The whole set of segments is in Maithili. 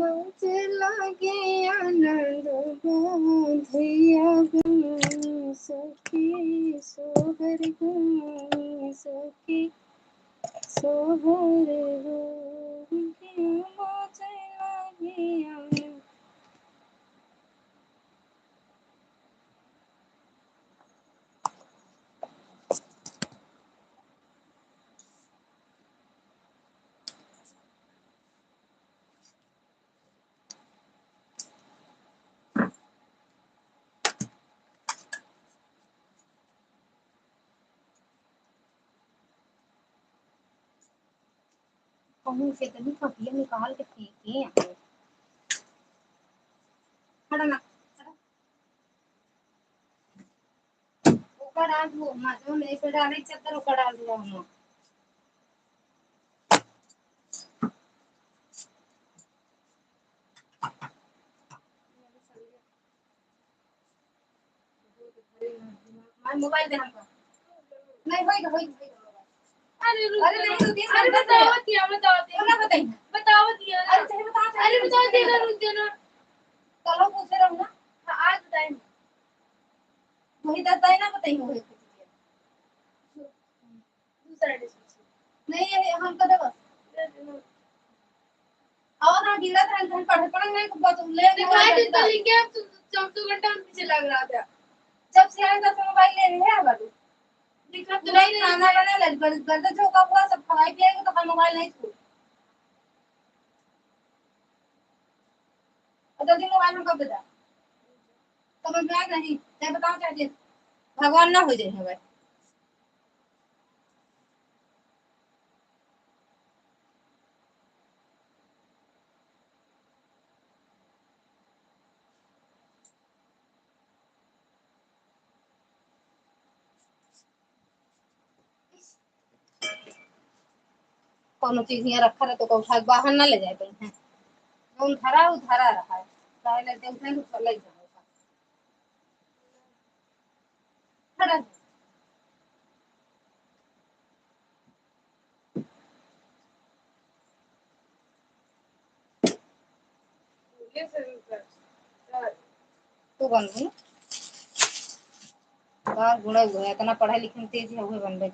मुझे लागे आनंद बोधिया गुण सखी सोहर गुण सखी सोहर गुण मुझे लागे आनंद। कहूँ से तभी कपिया निकाल के फेंके खड़ा ना ऊपर डाल दो जो नहीं पे डाले चक्कर ऊपर डाल दिया हम मोबाइल दे हमको नहीं होई अरे नहीं तो 30 मिनट बताओ दिया ना बताइए बताओ दिया अरे बता देगा रुक जाना चलो पूछ रहा हूं ना हां आज बताएं वही बताए ना बताइए वही दूसरा डिश नहीं ये हम कदे बस और ना गिरा था हम पढ़ नहीं को बात ले दिखाई तो लेके 24 घंटा पीछे लग रहा था जब से आए तब मोबाइल ले रहे हैं बाबू दिखा तो नहीं खाना बना लग गर्दा चौका हुआ सब खाई पिएगा तो मोबाइल नहीं छू और दिन मोबाइल में कब बता समझ में आ नहीं मैं बताऊं चाहिए भगवान ना हो जाए है भाई कोनो चीज यहाँ रखा रहे तो को उठा बाहर ना ले जाए पहले जो धरा रहा है चाहे लेते उठने को चले जाएगा खड़ा ये से तो बन गई बाहर गुड़ा हुआ है इतना पढ़ाई लिखने में तेज है वो बन गई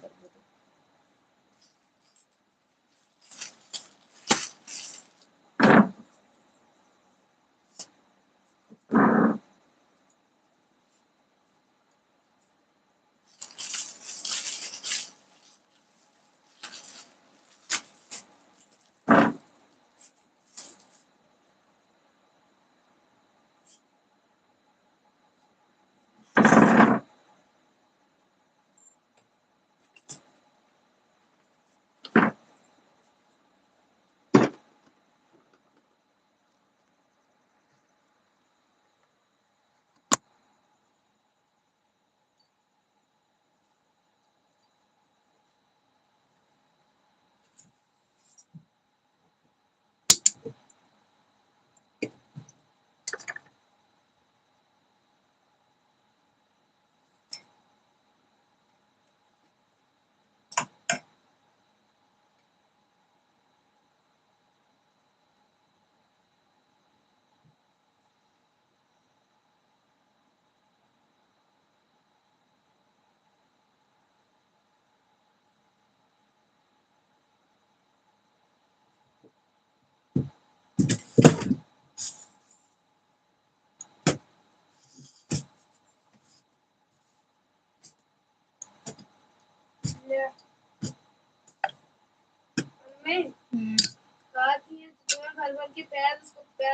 में बात ये तुम्हें भर भर के पैर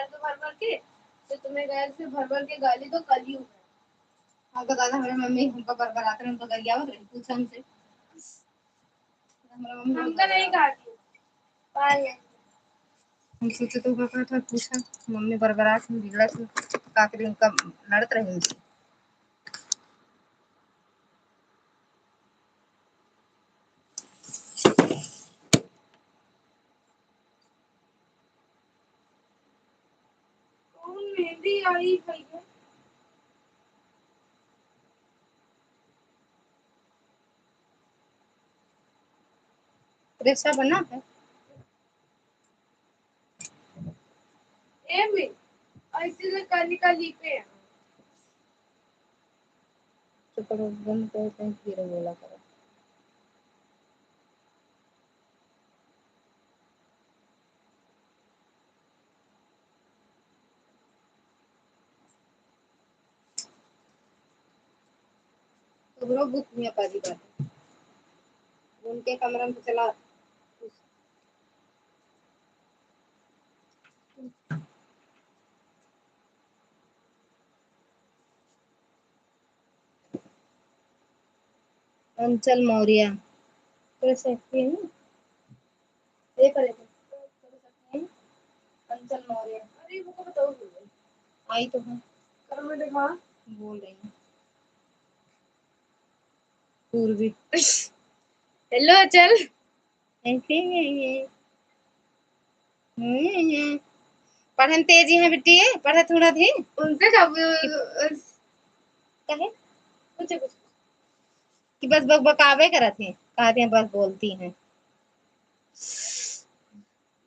तो भर भर के तो तुम्हें गैर से भर भर के गाली तो कल ही होगा हाँ तो दादा हमारे मम्मी हमको बरबर आते हैं उनको कर गया वो पूछ हमसे हमारा मम्मी हमका नहीं खाती पाए हम सोचे तो पापा था पूछा मम्मी बरबरा से बिगड़ा से काकरी उनका लड़त रही उनसे मेहंदी आई भैया रेशा बना है ए भी ऐसे काली काली पे तो करो बंद करते हैं फिर बोला करो। तो ब्रो बुक में पाजी बात उनके कमरे में चला अंचल मौर्य कर सकते हैं ये कर सकते हैं अंचल मौर्य। अरे वो को बताओ आई तो है कर मैं देखा बोल रही हूँ पूर्वी हेलो चल ऐसे पढ़न तेजी है बेटी पढ़ा थोड़ा थी उनसे कब कहे कुछ कुछ कि बस बकबकावे करत है कहते हैं बस बोलती हैं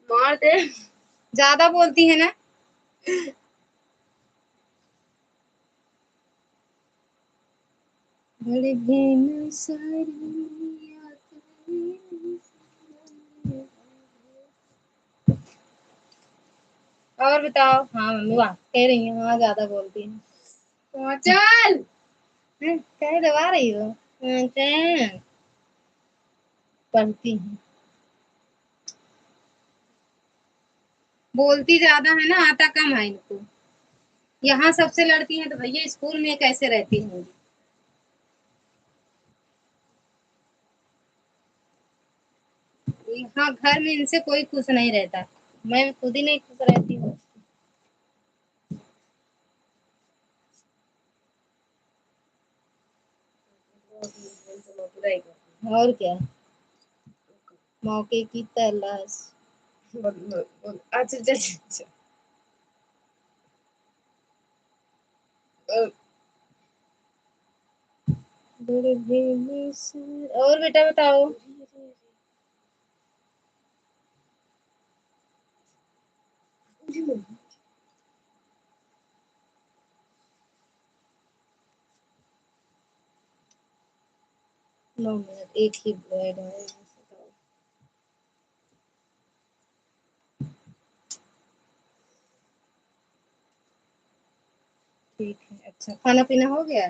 मार दे ज्यादा बोलती है ना बड़े बेन सारी और बताओ हाँ मम्मी वाह कह रही हूँ हाँ ज्यादा बोलती है चल कह दबा रही हो चल पढ़ती है बोलती ज्यादा है ना आता कम है इनको यहाँ सबसे लड़ती हैं तो भैया स्कूल में कैसे रहती होंगी यहाँ घर में इनसे कोई खुश नहीं रहता मैं खुद ही नहीं खुश रहती हूँ और क्या मौके की तलाश अच्छा चल और बेटा बताओ नौ मिनट एक ही ब्रेड है ठीक है अच्छा खाना पीना हो गया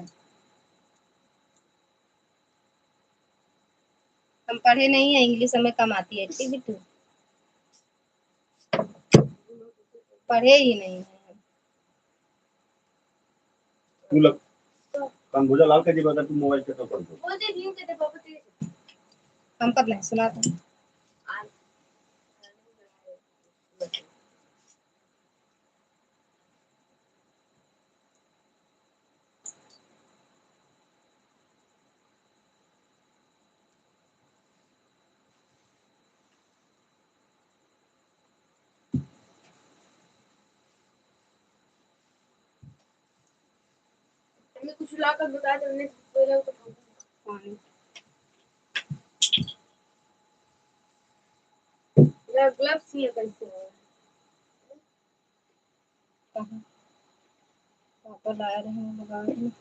हम पढ़े नहीं है इंग्लिश हमें कम आती है ठीक बिट्टू पढ़े ही नहीं है तू लग कंबोजा लाल का जी बता तू मोबाइल के तो पढ़ दो वो दे न्यू के दे पापा तेरे हम पर नहीं सुना था हमें कुछ लाकर बता दे हमने बोला तो पानी या ग्लव्स ये कैसे हो कहाँ पापा ला रहे हैं लगा रहे हैं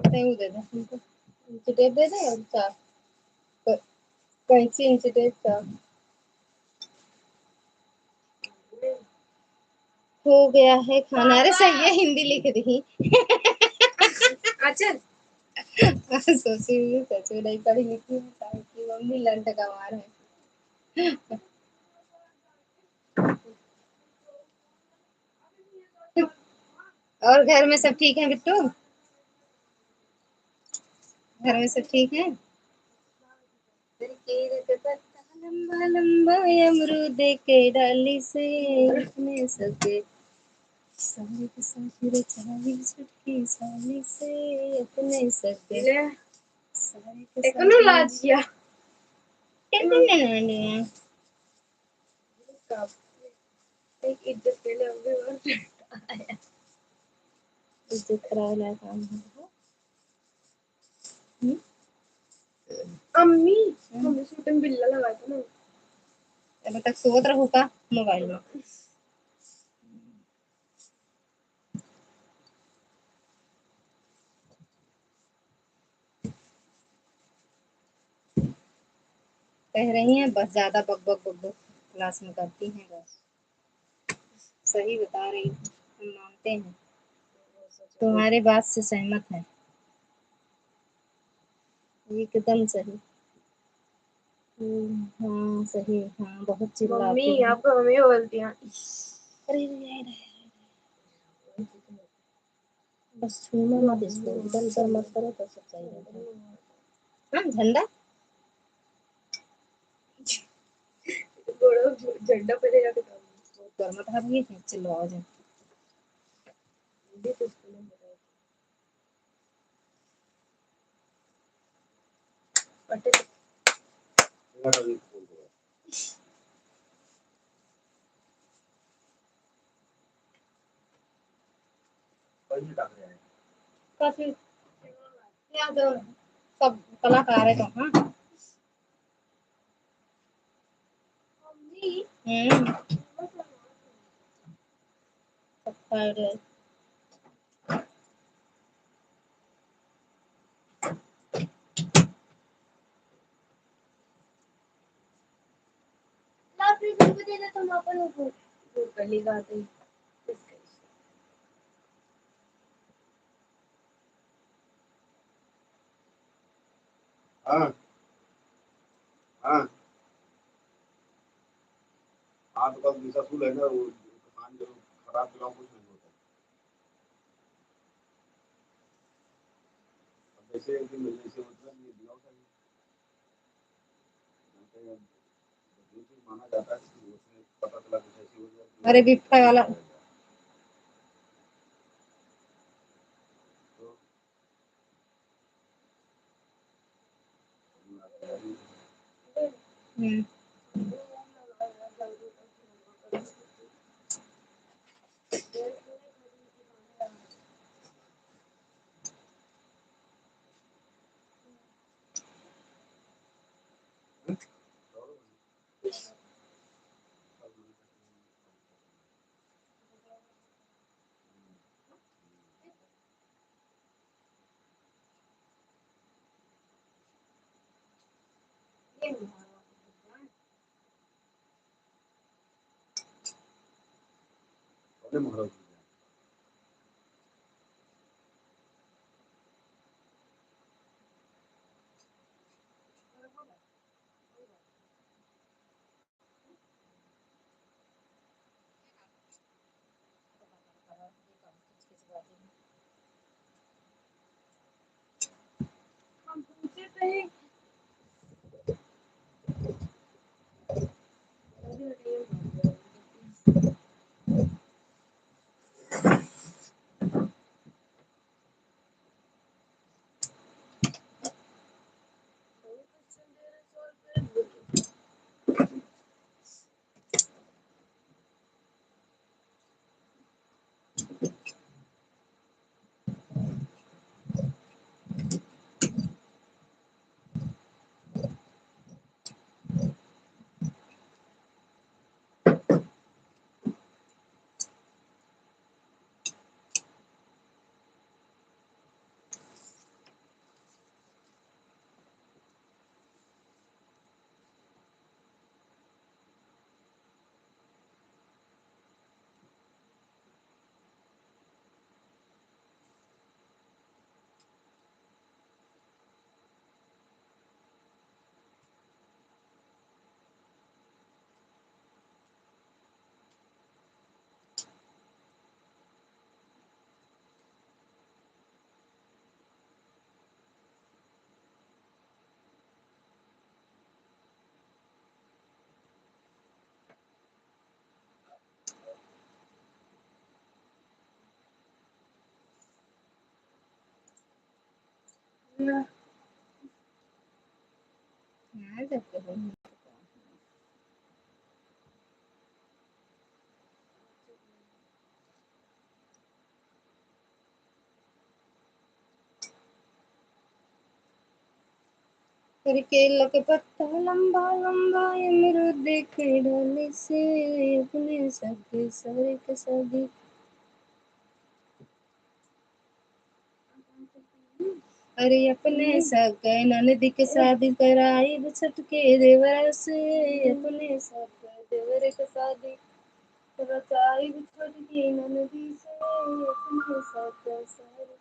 नहीं दे दे हमको इंची टेप दे दे और चार कैंची इंची टेप चार हो गया है खाना अरे सही है हिंदी लिख दी अच्छा सोची सच में नहीं पढ़ी लिखी है कि मम्मी लंट का मार है और घर में सब ठीक है बिट्टू घर में सब ठीक है लंबा लंबा अमरूद के डाली से अपने सके सारे के सारे चाली छुटकी साली से अपने सके ले सारे के एकनो लाजिया सारे एक इज्जत के लिए अभी और इज्जत खराब वाला काम है अम्मी हमने शूटिंग बिल्ला लगाया था ना। अभी तक सोत रहू का मोबाइल में। कह रही हैं बस ज्यादा बक बक बक बक क्लास में करती हैं बस। सही बता रही हूँ, हम मानते हैं, तुम्हारी बात से सहमत है, एकदम सही। हाँ सही, हाँ बहुत चिल्लाती मम्मी हैं। आपको मम्मी बोलती हैं। अरे बस छूना मत इसको, इधर उधर मत करो तो सब सही रहता है। हाँ झंडा बड़ा झंडा पहले जाके गर्म था भी है, चलो आ जाओ। काफी यहाँ तो सब कलाकार है तो हाँ। और तुम अपन वो गली गाते हाँ हाँ हाँ, तो कल दूसरा स्कूल है ना, वो किसान जो खराब चलाओ कुछ नहीं होता। अब जैसे कि जैसे मतलब ये दिया होता है, जो चीज माना जाता है कि उसमें पता चला कुछ ऐसी हो जाए। अरे बिफ्टा वाला हम्म महाराज हम पूछे थे हाँ देखते हैं। फिर केला के पत्ता लंबा लंबा अमरूद के डाले से अपने सगे सरे के सदी। अरे अपने सगे ननदी के शादी कराई छटके देवर से अपने सगे देवर के शादी रचाई छटके ननदी से अपने सगे सरे।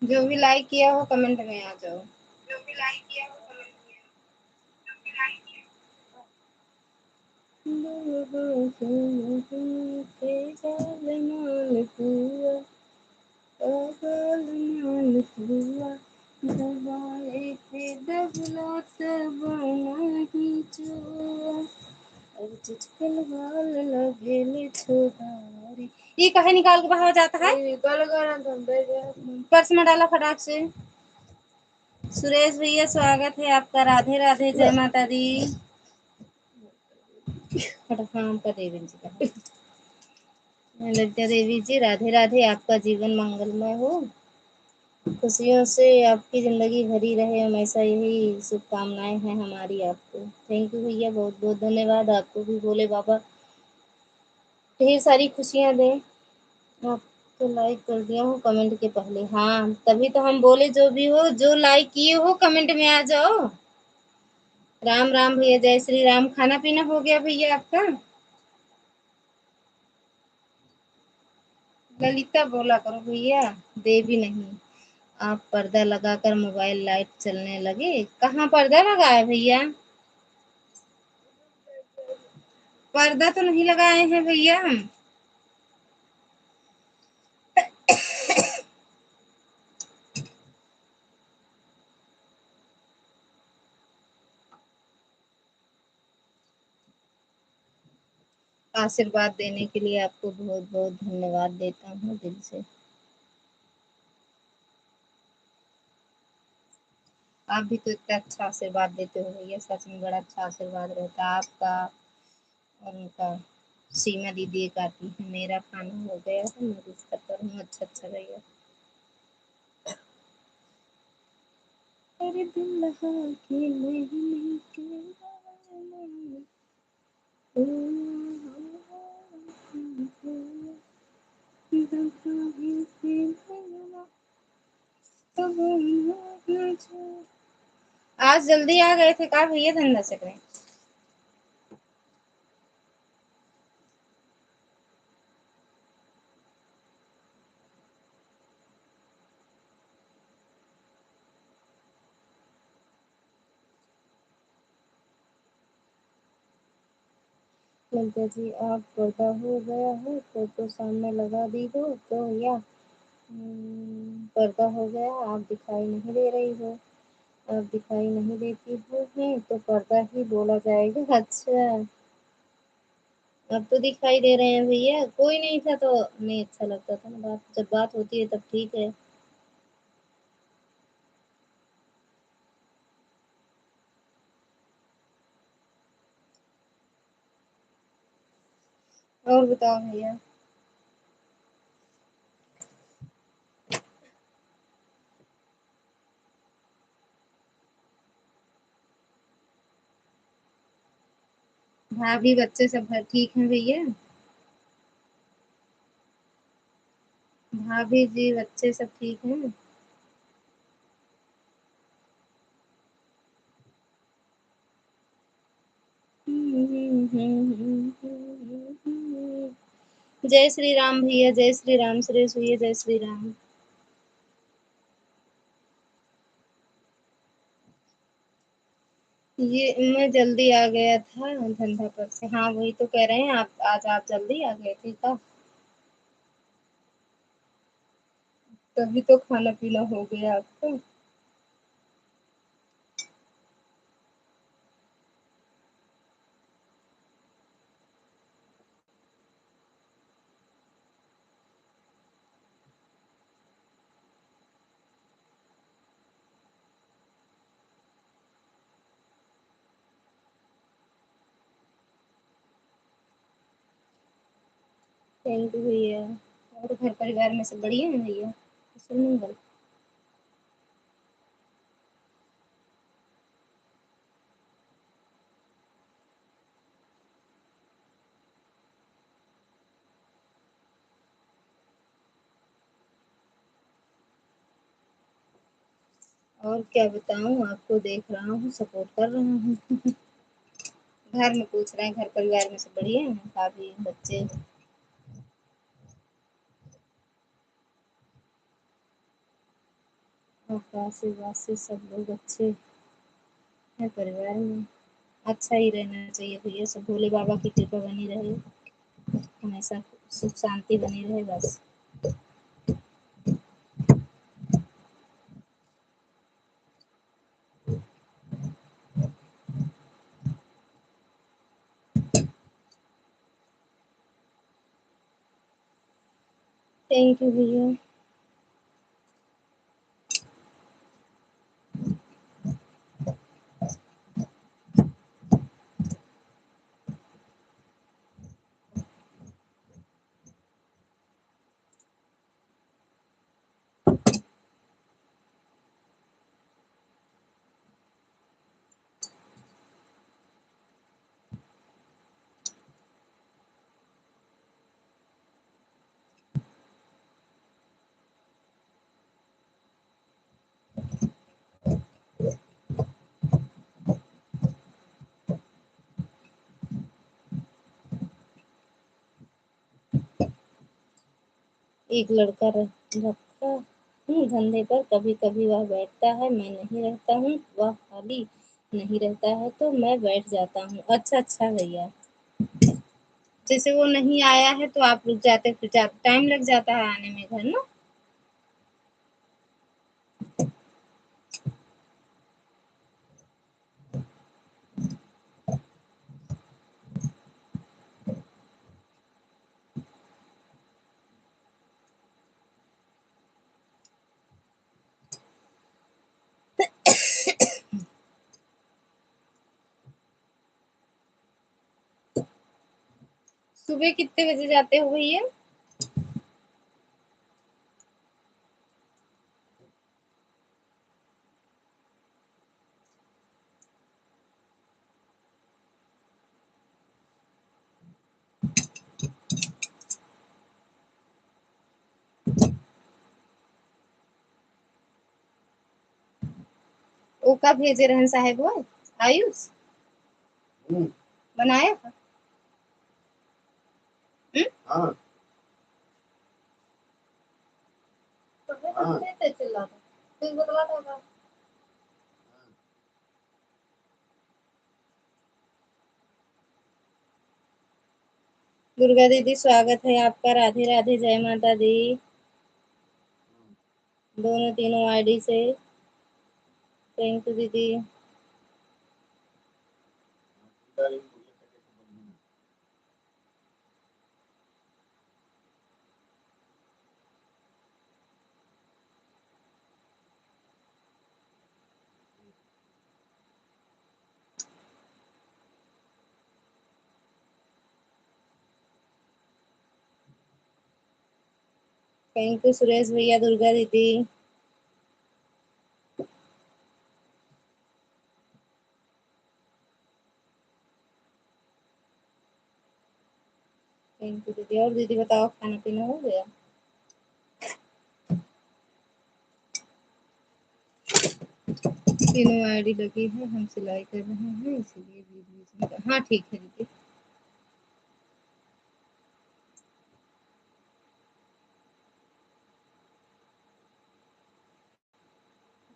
जो भी लाइक किया हो कमेंट में आ जाओ। जो भी लाइक किया हो कमेंट में के जाल मान हुआ, पागल मान हुआ, दबाए थे दबला तबना ही छुआ, अब चुचकल वाल लगेले छोदारी। ये कहे निकाल के बाहर जाता है? निकल गया तो दे दे। पर्स में डाला फटाक से। सुरेश भैया स्वागत है आपका। राधे राधे, जय माता दी। फटाफट का देवी जी का। ललिता देवी जी राधे राधे, आपका जीवन मंगलमय हो, खुशियों से आपकी जिंदगी भरी रहे, हमेशा यही शुभकामनाएं हैं हमारी आपको। थैंक यू भैया, बहुत बहुत धन्यवाद। आपको भी भोले बाबा ढेर सारी खुशियां दें। आपको लाइक कर दिया हूँ कमेंट के पहले। हाँ तभी तो हम बोले, जो भी हो, जो लाइक किए हो कमेंट में आ जाओ। राम राम भैया, जय श्री राम। खाना पीना हो गया भैया आपका? ललिता बोला करो भैया, देवी नहीं। आप पर्दा लगाकर मोबाइल लाइट चलने लगे। कहाँ पर्दा लगा है भैया? पर्दा तो नहीं लगाए हैं भैया हम। आशीर्वाद देने के लिए आपको बहुत बहुत धन्यवाद देता हूँ दिल से। आप भी तो इतना अच्छा आशीर्वाद देते हो भैया, सच में बड़ा अच्छा आशीर्वाद रहता है आपका और उनका। सीमा दीदी एक आती है, मेरा खाना हो गया है, मैं बिस्तर पर हूँ। अच्छा अच्छा भैया। अरे दिल लगा के नहीं के आज जल्दी आ गए थे का भैया धंधा से करें? ललिता जी आप पर्दा हो गया है, फोटो सामने लगा दी हो तो या पर्दा हो गया, आप दिखाई नहीं दे रही हो। आप दिखाई नहीं देती हो हैं तो पर्दा ही बोला जाएगा। अच्छा अब तो दिखाई दे रहे हैं भैया। कोई नहीं था तो नहीं अच्छा लगता था ना, बात जब बात होती है तब ठीक है। और बताओ भैया। भाभी बच्चे सब घर ठीक हैं भैया? भाभी जी बच्चे सब ठीक हैं? जय श्री राम भैया, जय श्री राम। सुरेश भैया जय श्री राम। ये मैं जल्दी आ गया था धंधा पर से। हाँ वही तो कह रहे हैं, आप आज आप जल्दी आ गए थे का? तभी तो खाना पीना हो गया आपका। थैंक यू भैया। और घर परिवार में सब बढ़िया है भैया? कुशल मंगल। और क्या बताऊं, आपको देख रहा हूँ, सपोर्ट कर रहा हूँ। घर में पूछ रहे हैं, घर परिवार में सब बढ़िया है? भाभी बच्चे? आपका आशीर्वाद से सब लोग अच्छे हैं परिवार में। अच्छा ही रहना चाहिए भैया, सब भोले बाबा की कृपा बनी रहे, हमेशा सुख शांति बनी रहे बस। थैंक यू भैया। एक लड़का रखा हूँ धंधे पर, कभी कभी वह बैठता है, मैं नहीं रहता हूँ, वह खाली नहीं रहता है तो मैं बैठ जाता हूँ। अच्छा अच्छा भैया, जैसे वो नहीं आया है तो आप रुक जाते, फिर टाइम लग जाता है आने में घर ना। सुबह कितने बजे जाते हो भैया? वो का भेजे रहन साहब वो आयुष बनाया था। हाँ हाँ चिल्ला था बतला था। दुर्गा दीदी स्वागत है आपका, राधे राधे, जय माता दी, दोनों तीनों आईडी से। थैंक यू दीदी। थैंक यू सुरेश भैया, दुर्गा दीदी। थैंक यू दीदी। और दीदी बताओ खाना पीना हो गया? तीनों आईडी लगी है, हम सिलाई कर रहे हैं इसीलिए बीच बीच में। हाँ ठीक है दीदी।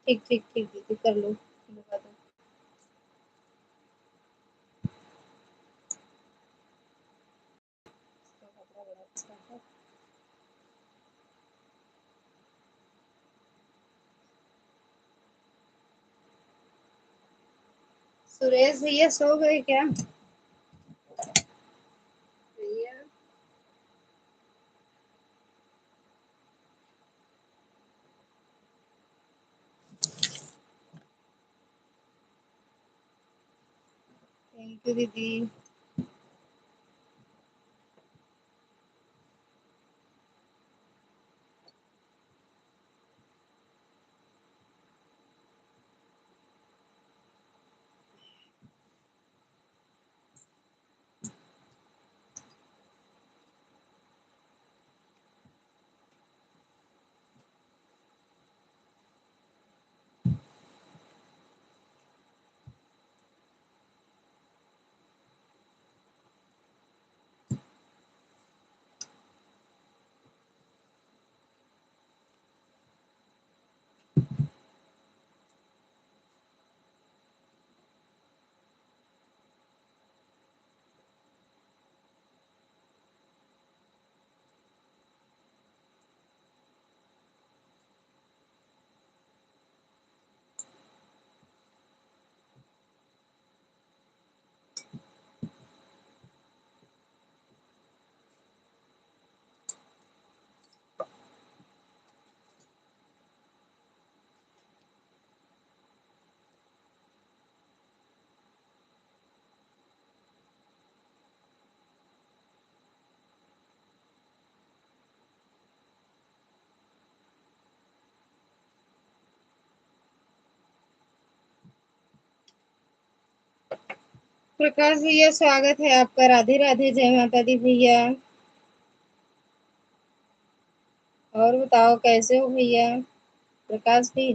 ठीक ठीक ठीक दीदी, कर लो लगा दो। कपड़ा बड़ा अच्छा है। सुरेश भैया सो गए क्या भैया? थैंक यू दीदी। प्रकाश भैया स्वागत है आपका। राधे राधे, जय माता दी भैया। और बताओ कैसे हो भैया प्रकाश भी।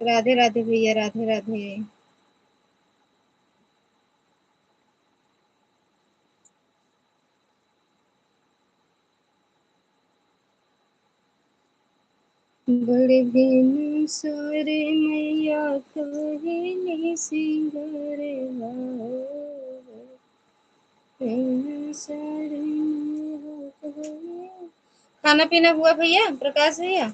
राधे राधे भैया, राधे राधे। बड़े बिन सारे मैया कहनी सिंगरवा, खाना पीना हुआ भैया प्रकाश भैया?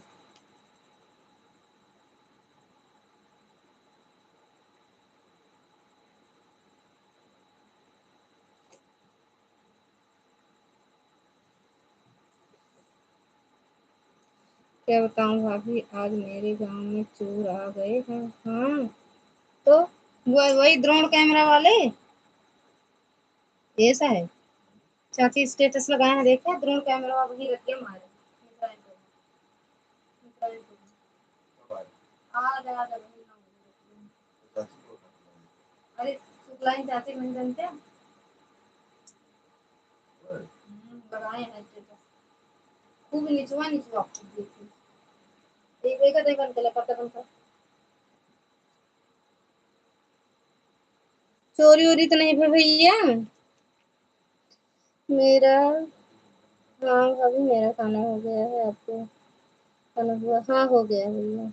क्या बताऊं भाभी, आज मेरे गांव में चोर आ गए हैं। हाँ, तो वही ड्रोन कैमरा वाले, ऐसा है। चाची स्टेटस लगाए हैं, देखा ड्रोन कैमरा वही रख के मारे। अरे शुक्ला चाची बन जानते हैं, लगाए हैं स्टेटस खूब निचवा निचवा एक देखा चला पता बनता। चोरी वोरी तो नहीं भैया मेरा। हाँ भाभी मेरा खाना हो गया है, आपको खाना हुआ? हाँ हो गया भैया।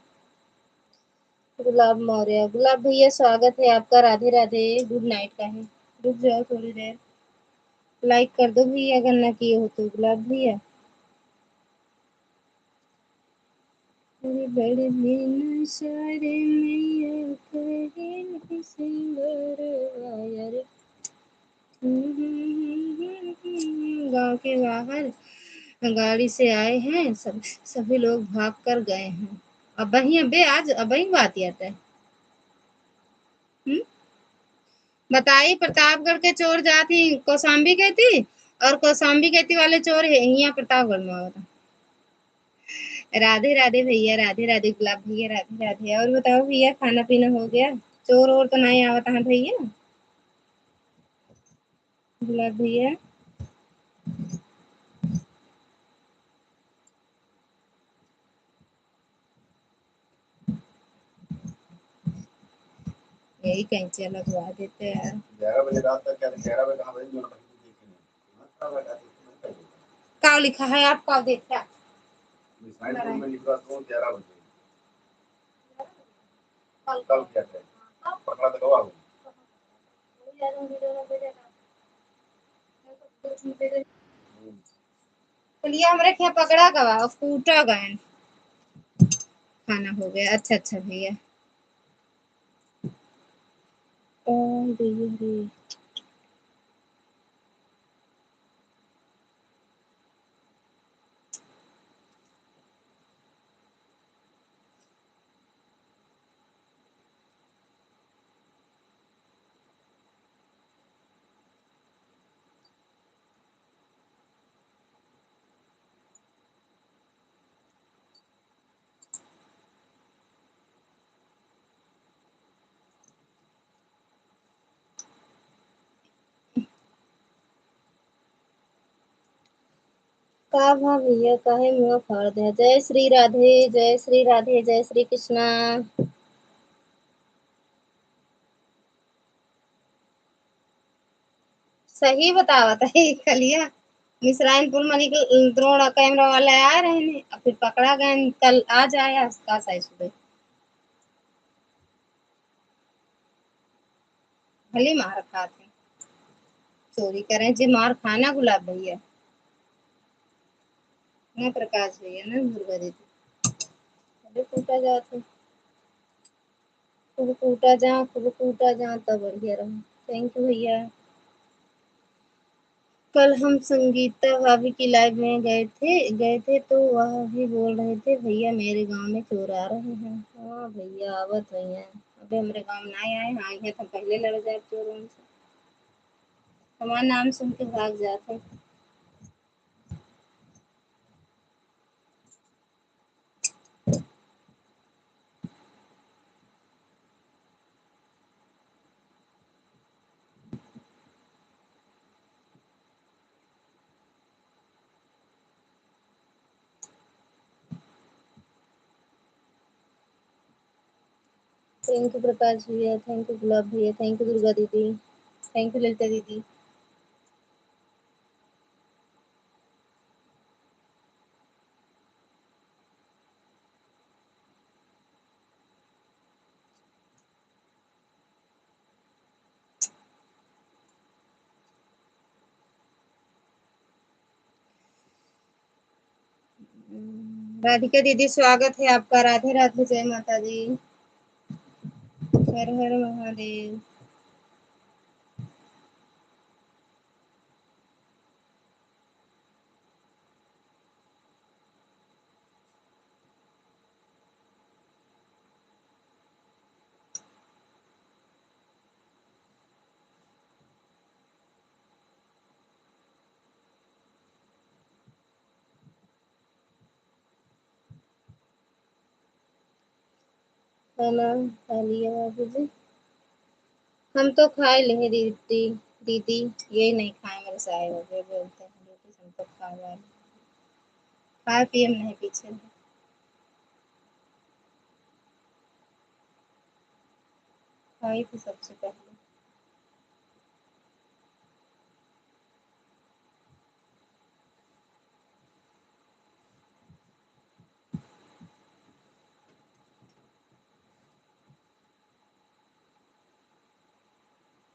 गुलाब मौर्य, गुलाब भैया स्वागत है आपका। राधे राधे, गुड नाइट का है। रुक जाओ थोड़ी देर, लाइक कर दो भैया अगर ना किए हो तो गुलाब भैया। अरे बड़े दिन सारे मैया कहे नहीं सिंगर यार। गांव के बाहर गाड़ी से आए हैं, सभी लोग भाग कर गए हैं। अब वही अबे आज अब वही बात आता है। बताई प्रतापगढ़ के चोर जाती कौशाम्बी कहती, और कौशाम्बी कहती वाले चोर है यहाँ प्रतापगढ़ में होता। राधे राधे भैया, राधे राधे गुलाब भैया, राधे राधे। और बताओ भैया खाना पीना हो गया? चोर और तो नहीं आवता है भैया गुलाब भैया। यही कहीं लगवा देते हैं। 11 बजे रात तक क्या 11 बजे कहाँ बजे जो क्या लिखा है आपका देखा? में लिखा तो 11 बजे कल क्या है पकड़ा तो गवा चलिए हमारे क्या पकड़ा गवा कूटा गए। खाना हो गया, अच्छा अच्छा भैया। का भा भैया काहे मुंह फाड़ दे। जय श्री राधे, जय श्री राधे, जय श्री कृष्णा। सही बतावत है कलिया। मिसराइनपुर मनी द्रोण कैमरा वाले आ रहे हैं, और फिर पकड़ा गए। कल आज आया उसका सही सुबह भले मार खाते। चोरी करें जी मार खाना गुलाब भैया ना प्रकाश भैया ना दुर्गा दीदी। अरे टूटा जाते खूब टूटा जा तब बढ़िया रहो। थैंक यू भैया। कल हम संगीता भाभी की लाइव में गए थे तो वह भी बोल रहे थे भैया मेरे गांव में चोर आ रहे हैं। हाँ भैया आवत भैया, अबे हमारे गांव में नहीं आए, हाँ ये तो पहले लड़ जाए चोरों से। हमारा नाम सुन के भाग जाते। थैंक यू प्रकाश भैया, थैंक यू गुलाब भैया, थैंक यू दुर्गा दीदी, थैंक यू ललिता दीदी। राधिका दीदी स्वागत है आपका, राधे राधे, जय माता दी, हर हर महादेव। खाना खा लिया बाबू जी? हम तो खाए ले दीदी, दीदी ये नहीं खाए मेरे साए हो गए बोलते हैं रोटी हम तो खा वाले, खाए पिए हम नहीं पीछे। खाई थी सबसे पहले।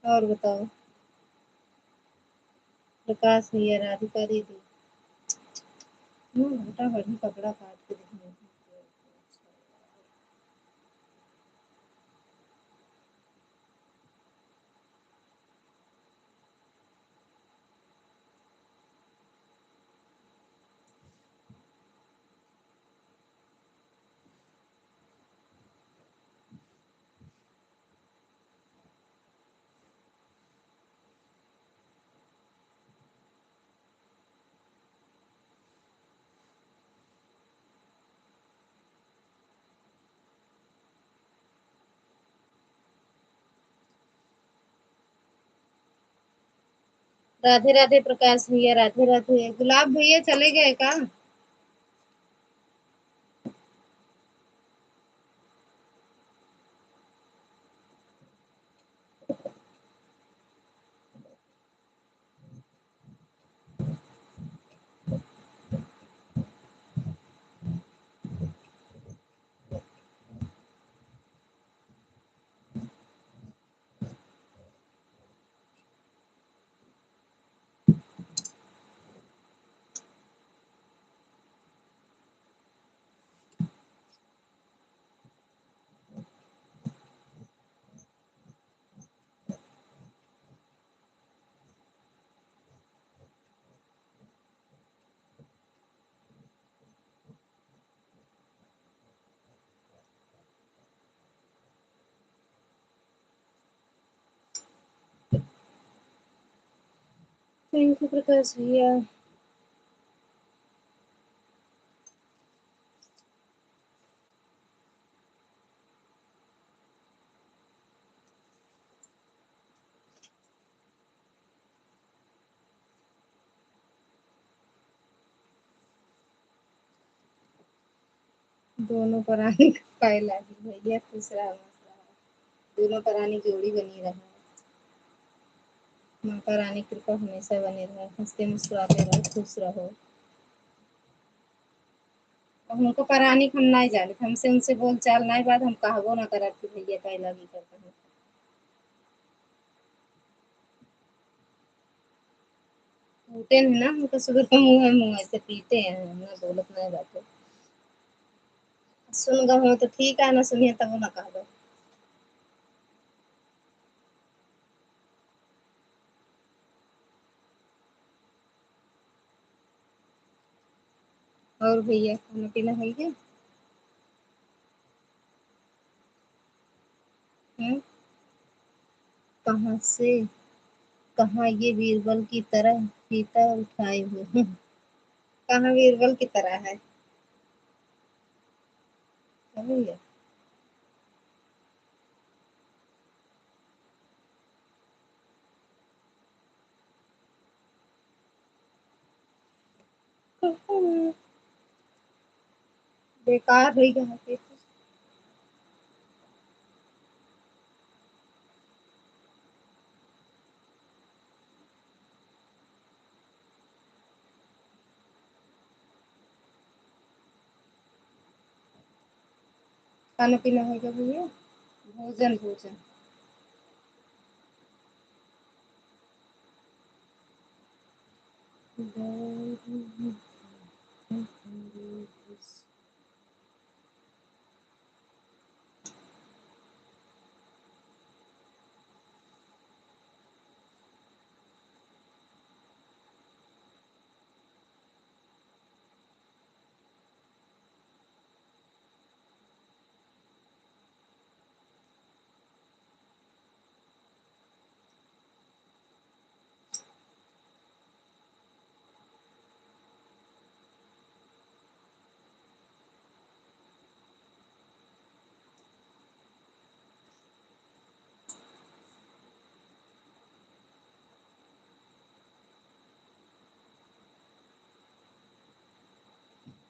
और बताओ प्रकाश भैया, राधिका दीदी, घटा बढ़ी कपड़ा काट के दिखने। राधे राधे प्रकाश भैया, राधे राधे। गुलाब भैया चले गए का? थैंक यू प्रकाश भैया। दोनों प्राणी का पाए लागी भैया, खुश रहा मस्त रहा, दोनों प्राणी जोड़ी बनी रहा। माता रानी कृपा हमेशा बनी रहे, हंसते मुस्कुराते रहो, खुश रहो। और हमको परानी हम नहीं जाने, हमसे उनसे बोल चाल नहीं बात, हम कहबो ना करत कि भैया पाए लागी करता है। उठे हैं ना हमको सुबह को मुंह ऐसे पीते हैं, हम ना बोलत नहीं बात। सुन गए तो ठीक है, ना सुनिए तब ना कह दो। और भैया खाना पीना हो गया? हम्म, कहाँ से, कहाँ ये बीरबल की तरह फीता उठाए हुए हैं। कहाँ बीरबल की तरह है भैया? बेकार रही गया। खाना पीना है क्या भैया? भोजन भोजन।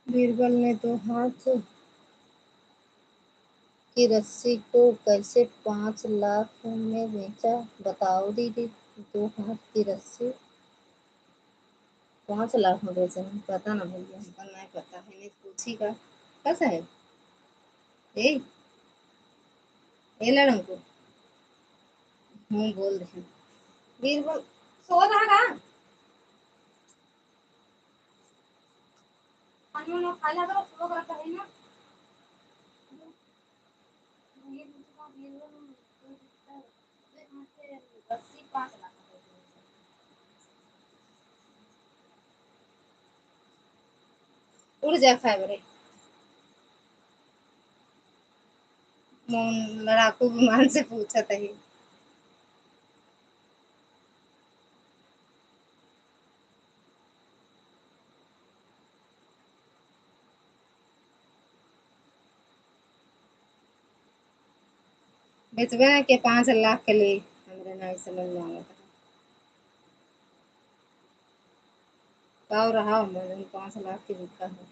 बीरबल ने 2 हाथ की रस्सी को कैसे 5 लाख में बेचा? बताओ दीदी। 2 हाथ की रस्सी 5 लाख में बेचा? पता ना भैया, हमको नहीं पता है, नहीं पूछी का कैसा है ए ए लड़न को बोल रहे हैं। बीरबल सो रहा का पानी में खा लिया तो सो रहा है ना। ये दूसरा बीरबल रस्सी 5 लाख में बेचा। उड़ जा खाए बड़े मोन लड़ाकू विमान से पूछा था। बेचबे ना के 5 लाख के लिए हमरे नहीं समझ में आवत का रहा मैं 5 लाख की बिका है।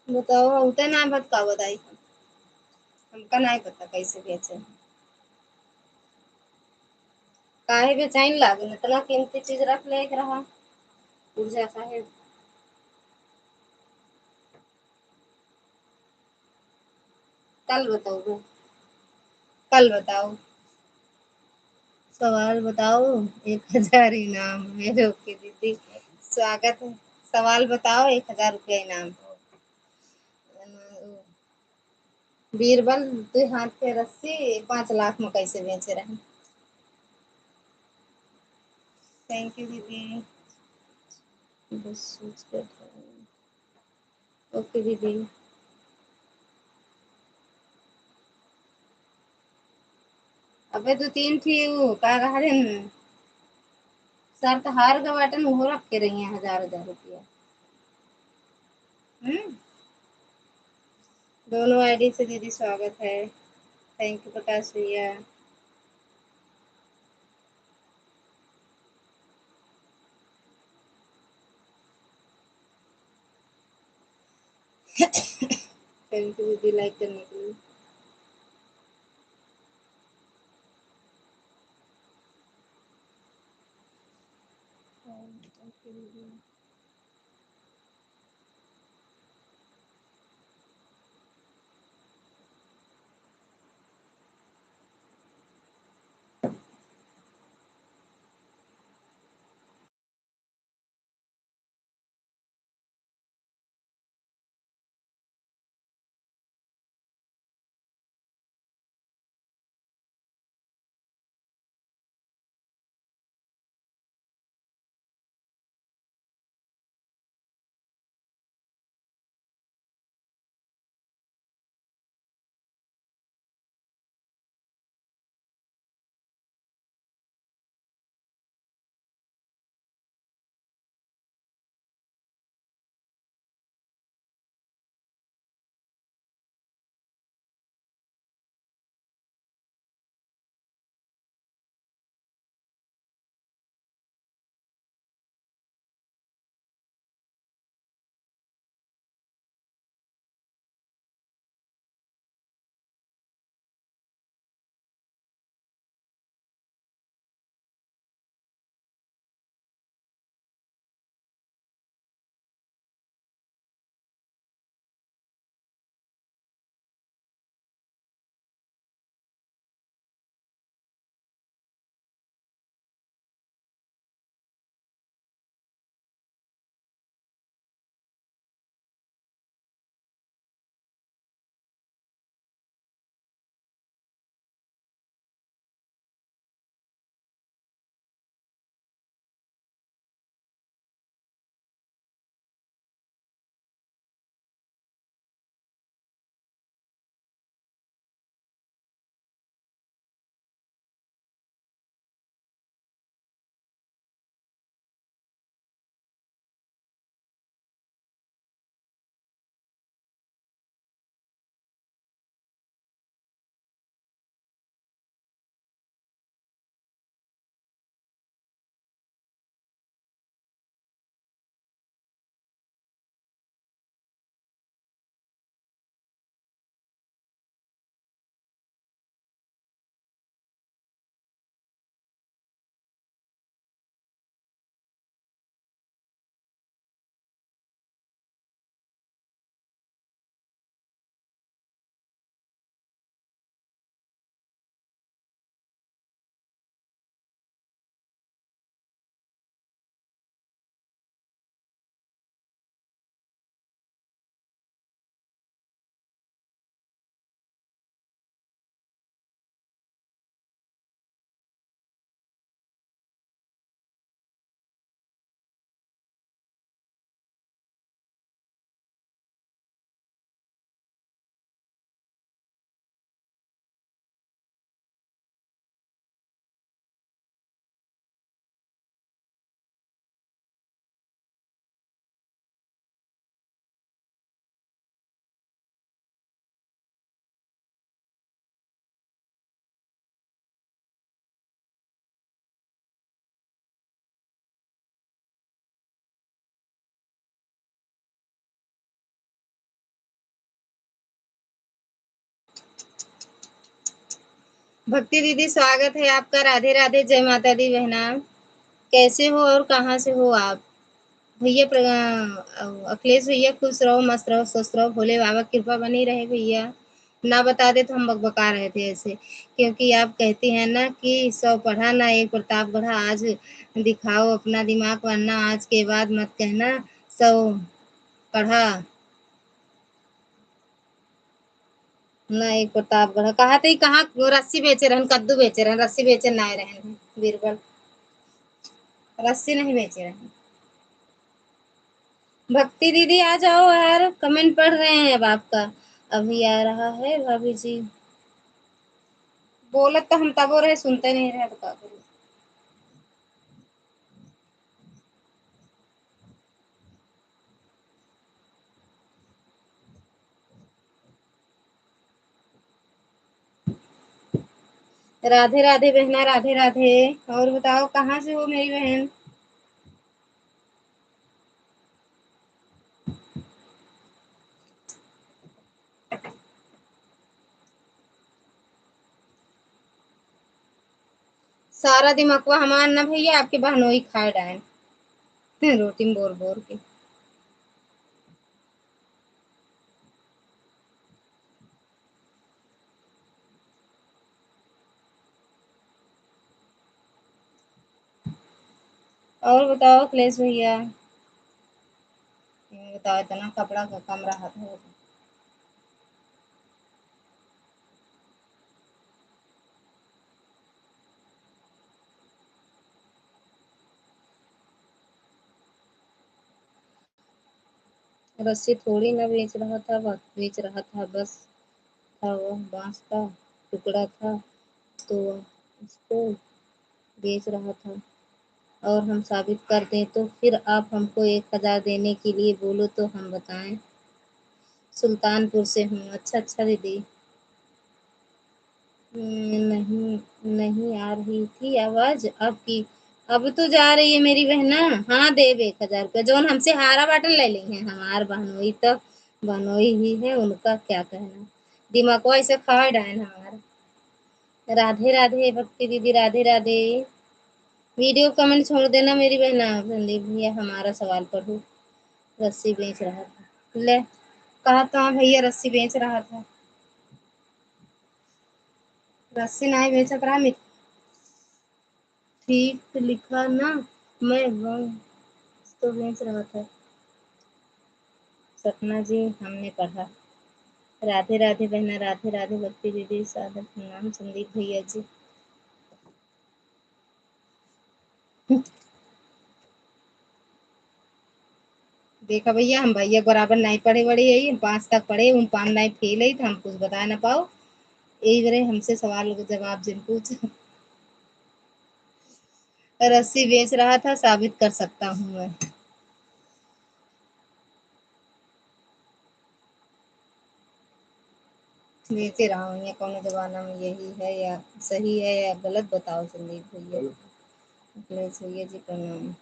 बताओ उते ना बात का बताई हमका नहीं पता कैसे बेचे काहे बेचाइन लागल इतना कीमती चीज रख ले एक रहा ऊर्जा साहेब। कल बताओ कल बताओ सवाल बताओ 1000 इनाम है ओके दीदी स्वागत है। सवाल बताओ 1000 रुपया इनाम। बीरबल 2 हाथ के रस्सी 5 लाख में कैसे बेचे रहे? थैंक यू दीदी। बस सोच के ओके दीदी। अबे तो 3 थी वो का कहा रे सर तो हार का बटन वो रख के रही है 1000 रुपया। दोनों आईडी से दीदी स्वागत है। थैंक यू प्रकाश भैया। थैंक यू दीदी लाइक करने के लिए। थैंक यू दीदी। भक्ति दीदी स्वागत है आपका। राधे राधे, जय माता दी बहना। कैसे हो और कहाँ से हो आप? भैया अखिलेश भैया खुश रहो, मस्त रहो, स्वस्थ रहो, भोले बाबा की कृपा बनी रहे भैया। ना बता दे तो हम बकबका रहे थे ऐसे, क्योंकि आप कहती हैं ना कि 100 पढ़ा ना एक प्रताप बढ़ा। आज दिखाओ अपना दिमाग, वरना आज के बाद मत कहना 100 पढ़ा ना एक प्रताप गढ़ा। कहा थे कहाँ रस्सी बेचे रहन, कद्दू बेचे रहन, रस्सी बेचे ना रहन बीरबल, रस्सी नहीं बेचे रहन। भक्ति दीदी आ जाओ यार, कमेंट पढ़ रहे हैं अब आपका। अभी आ रहा है भाभी जी। बोलत तो हम तब हो रहे, सुनते नहीं रहे, बता करो। राधे राधे बहना, राधे राधे। और बताओ कहाँ से हो मेरी बहन? सारा दिमागवा हमार ना भैया, आपके बहनोई खाए डायन रोटी में बोर बोर के। और बताओ अखिलेश भैया, बताओ इतना कपड़ा का कम रहा था। रस्सी थोड़ी ना बेच रहा था, बेच रहा था बस, था वह बांस का टुकड़ा था, तो वह उसको बेच रहा था। और हम साबित कर दें तो फिर आप हमको 1000 देने के लिए बोलो तो हम बताएं। सुल्तानपुर से हूँ। अच्छा अच्छा दीदी। नहीं, नहीं आ रही थी आवाज आपकी, अब तो जा रही है मेरी बहना। हाँ देव 1000 रुपया, जो हमसे हारा बाटन ले ली है, हमार बहनोई तो बहनोई ही है, उनका क्या कहना। दिमाग ऐसे खा डायन हमारा। राधे राधे भक्ति दीदी, राधे राधे। वीडियो कमेंट छोड़ देना मेरी बहना। संदीप भैया हमारा सवाल पढ़ो। रस्सी बेच रहा था, ले कहा तो भैया रस्सी बेच रहा था। रस्सी नहीं बेचत रहा, ठीक लिखा ना, मैं तो बेच रहा था। सपना जी हमने पढ़ा। राधे राधे बहना, राधे राधे भक्ति दीदी, सादर नाम संदीप भैया जी। देखा भैया, हम भैया बराबर नहीं पढ़े बड़े है, 5 तक पढ़े, उन 5 नहीं फेल है, तो हम कुछ बता ना पाओ। यही बड़े हमसे सवाल जवाब जिन पूछ। रस्सी बेच रहा था, साबित कर सकता हूँ मैं। बेचे रहा हूँ, ये कौन जमाना में यही है या सही है या गलत, बताओ संदीप भैया। अखिलेश भैया जी प्रणाम।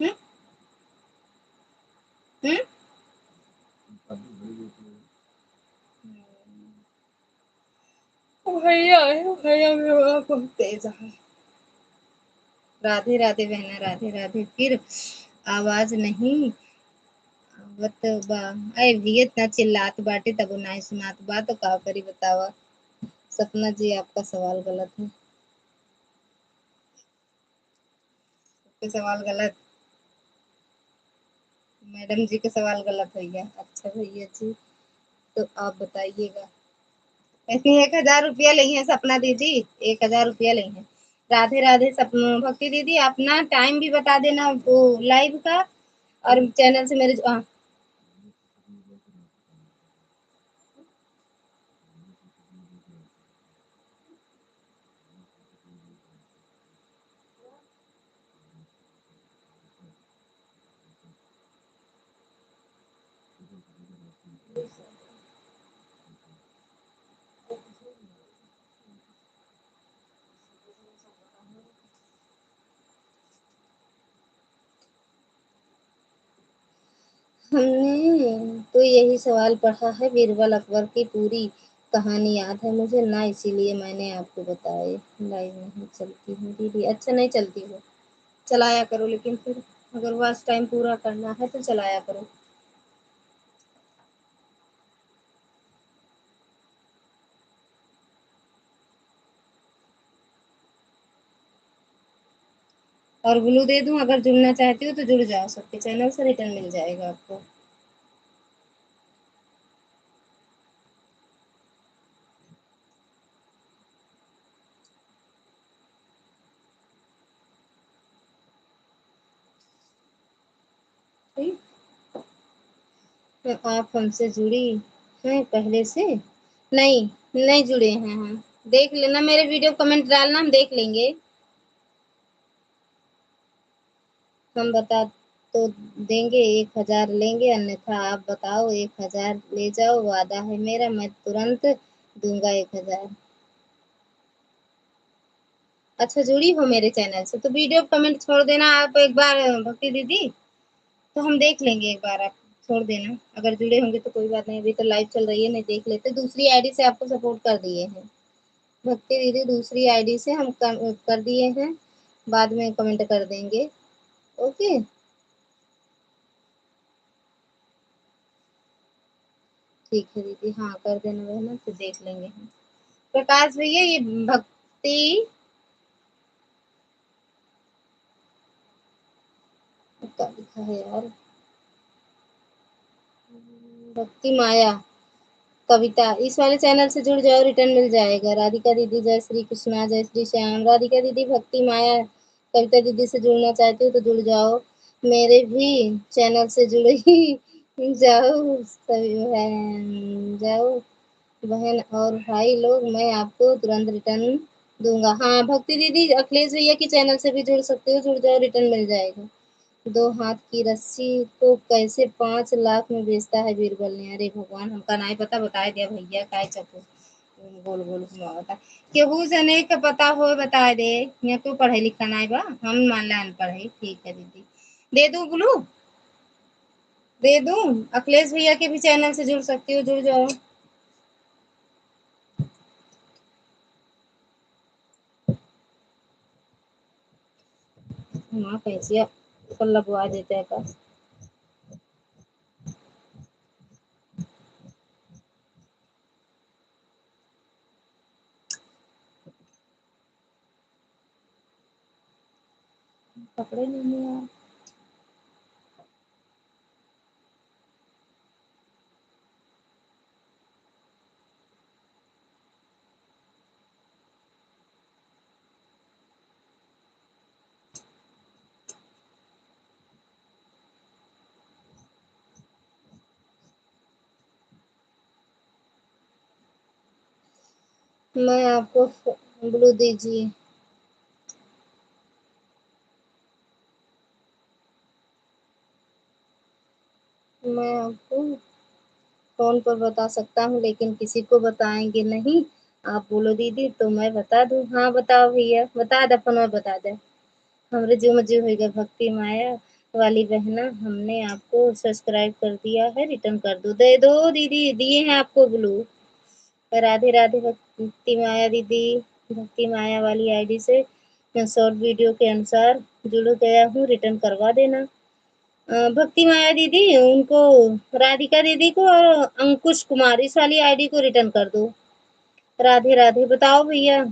हम्म हम्म भैया भैया मेरा बहुत तेज है। राधे राधे बहना, राधे राधे। फिर आवाज नहीं आवत बा। अरे भैया इतना चिल्लात बाटे तब नहीं सुनात बा, तो का करी बतावा। सपना जी आपका सवाल गलत है, आपके सवाल गलत। मैडम जी का सवाल गलत भैया। अच्छा भैया जी, तो आप बताइएगा। ऐसे 1000 रुपया ली है सपना दीदी, 1000 रुपया ली है। राधे राधे सपना भक्ति दीदी, अपना टाइम भी बता देना वो लाइव का, और चैनल से मेरे हमने तो यही सवाल पढ़ा है, बीरबल अकबर की पूरी कहानी याद है मुझे ना, इसीलिए मैंने आपको बताई। लाइव नहीं चलती हूँ दीदी। अच्छा नहीं चलती हो, चलाया करो, लेकिन फिर अगर वॉच टाइम पूरा करना है तो चलाया करो। और ब्लू दे दूं, अगर जुड़ना चाहती हो तो जुड़ जाओ, सबके चैनल से रिटर्न मिल जाएगा आपको। ठीक, तो आप हमसे जुड़ी हैं पहले से? नहीं, नहीं जुड़े हैं हम। देख लेना मेरे वीडियो, कमेंट डालना, हम देख लेंगे। हम बता तो देंगे 1,000 लेंगे, अन्यथा आप बताओ 1,000 ले जाओ, वादा है मेरा, मैं तुरंत दूंगा 1,000। अच्छा जुड़ी हो मेरे चैनल से तो वीडियो कमेंट छोड़ देना आप एक बार भक्ति दीदी, तो हम देख लेंगे एक बार, आप छोड़ देना। अगर जुड़े होंगे तो कोई बात नहीं, अभी तो लाइव चल रही है, नहीं देख लेते। दूसरी आईडी से आपको सपोर्ट कर दिए हैं भक्ति दीदी, दूसरी आईडी से हम कर दिए हैं, बाद में कमेंट कर देंगे। ओके, ठीक है दीदी, हाँ कर देना बहना, तो देख लेंगे हम। प्रकाश भैया ये भक्ति, क्या लिखा है यार, भक्ति माया कविता, इस वाले चैनल से जुड़ जाओ, रिटर्न मिल जाएगा। राधिका दीदी जय श्री कृष्णा, जय श्री श्याम। राधिका दीदी भक्ति माया कविता दीदी से जुड़ना चाहती हो तो जुड़ जाओ, मेरे भी चैनल से जुड़ ही जाओ सभी बहन, जाओ बहन और भाई लोग, मैं आपको तुरंत रिटर्न दूंगा। हाँ भक्ति दीदी अखिलेश भैया के चैनल से भी जुड़ सकते हो, जुड़ जाओ, रिटर्न मिल जाएगा। 2 हाथ की रस्सी को कैसे 5 लाख में बेचता है बीरबल ने? अरे भगवान, हमका नहीं पता, बता दिया भैया, काय चको गोल गोल घुमावता। केहू जने का पता हो बता दे, यहाँ क्यों पढ़े लिखा नहीं बा, हम मान ला अनपढ़ है। ठीक है दीदी, दे दूं ब्लू, दे दूं? अखिलेश भैया के भी चैनल से जुड़ सकती हो, जुड़ जाओ। हाँ कैसे लगवा देते हैं का। पकड़े नहीं यार। मैं आपको ब्लू दीजिए। मैं आपको फोन पर बता सकता हूँ, लेकिन किसी को बताएंगे नहीं। आप बोलो दीदी तो मैं बता दूँ। हाँ बताओ भैया, बता दे, फोन में बता दे। हमरे जो मजे होगा भक्ति माया वाली बहना, हमने आपको सब्सक्राइब कर दिया है, रिटर्न कर दो, दे दो दीदी, दिए हैं आपको ब्लू। राधे राधे भक्ति माया दीदी, भक्ति माया वाली आईडी से शॉर्ट वीडियो के अनुसार जुड़ गया हूँ, रिटर्न करवा देना। भक्ति माया दीदी उनको, राधिका दीदी को और अंकुश कुमार इस वाली आईडी को रिटर्न कर दो। राधे राधे, बताओ भैया।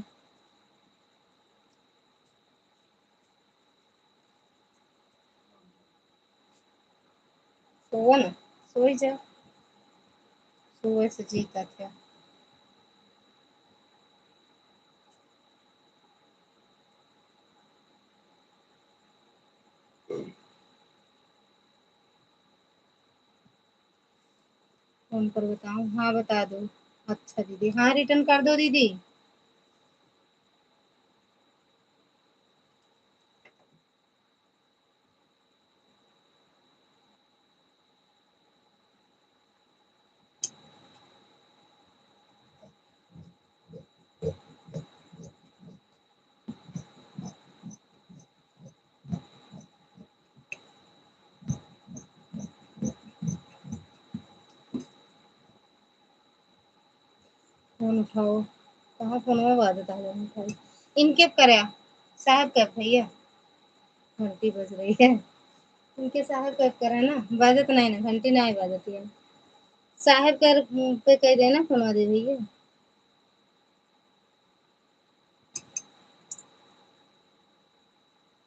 सोओ ना, सोई जा, सोए से जीता क्या। फोन पर बताऊं? हाँ बता दो। अच्छा दीदी, हाँ रिटर्न कर दो दीदी। फोन उठाओ, कहाँ फोन में बात है उठाई। इनके करया साहब कब भैया, घंटी बज रही है। इनके साहब कब करा ना, बाजत नहीं ना, घंटी नहीं बाजती है। साहब कर पे कह देना फोन दे भैया।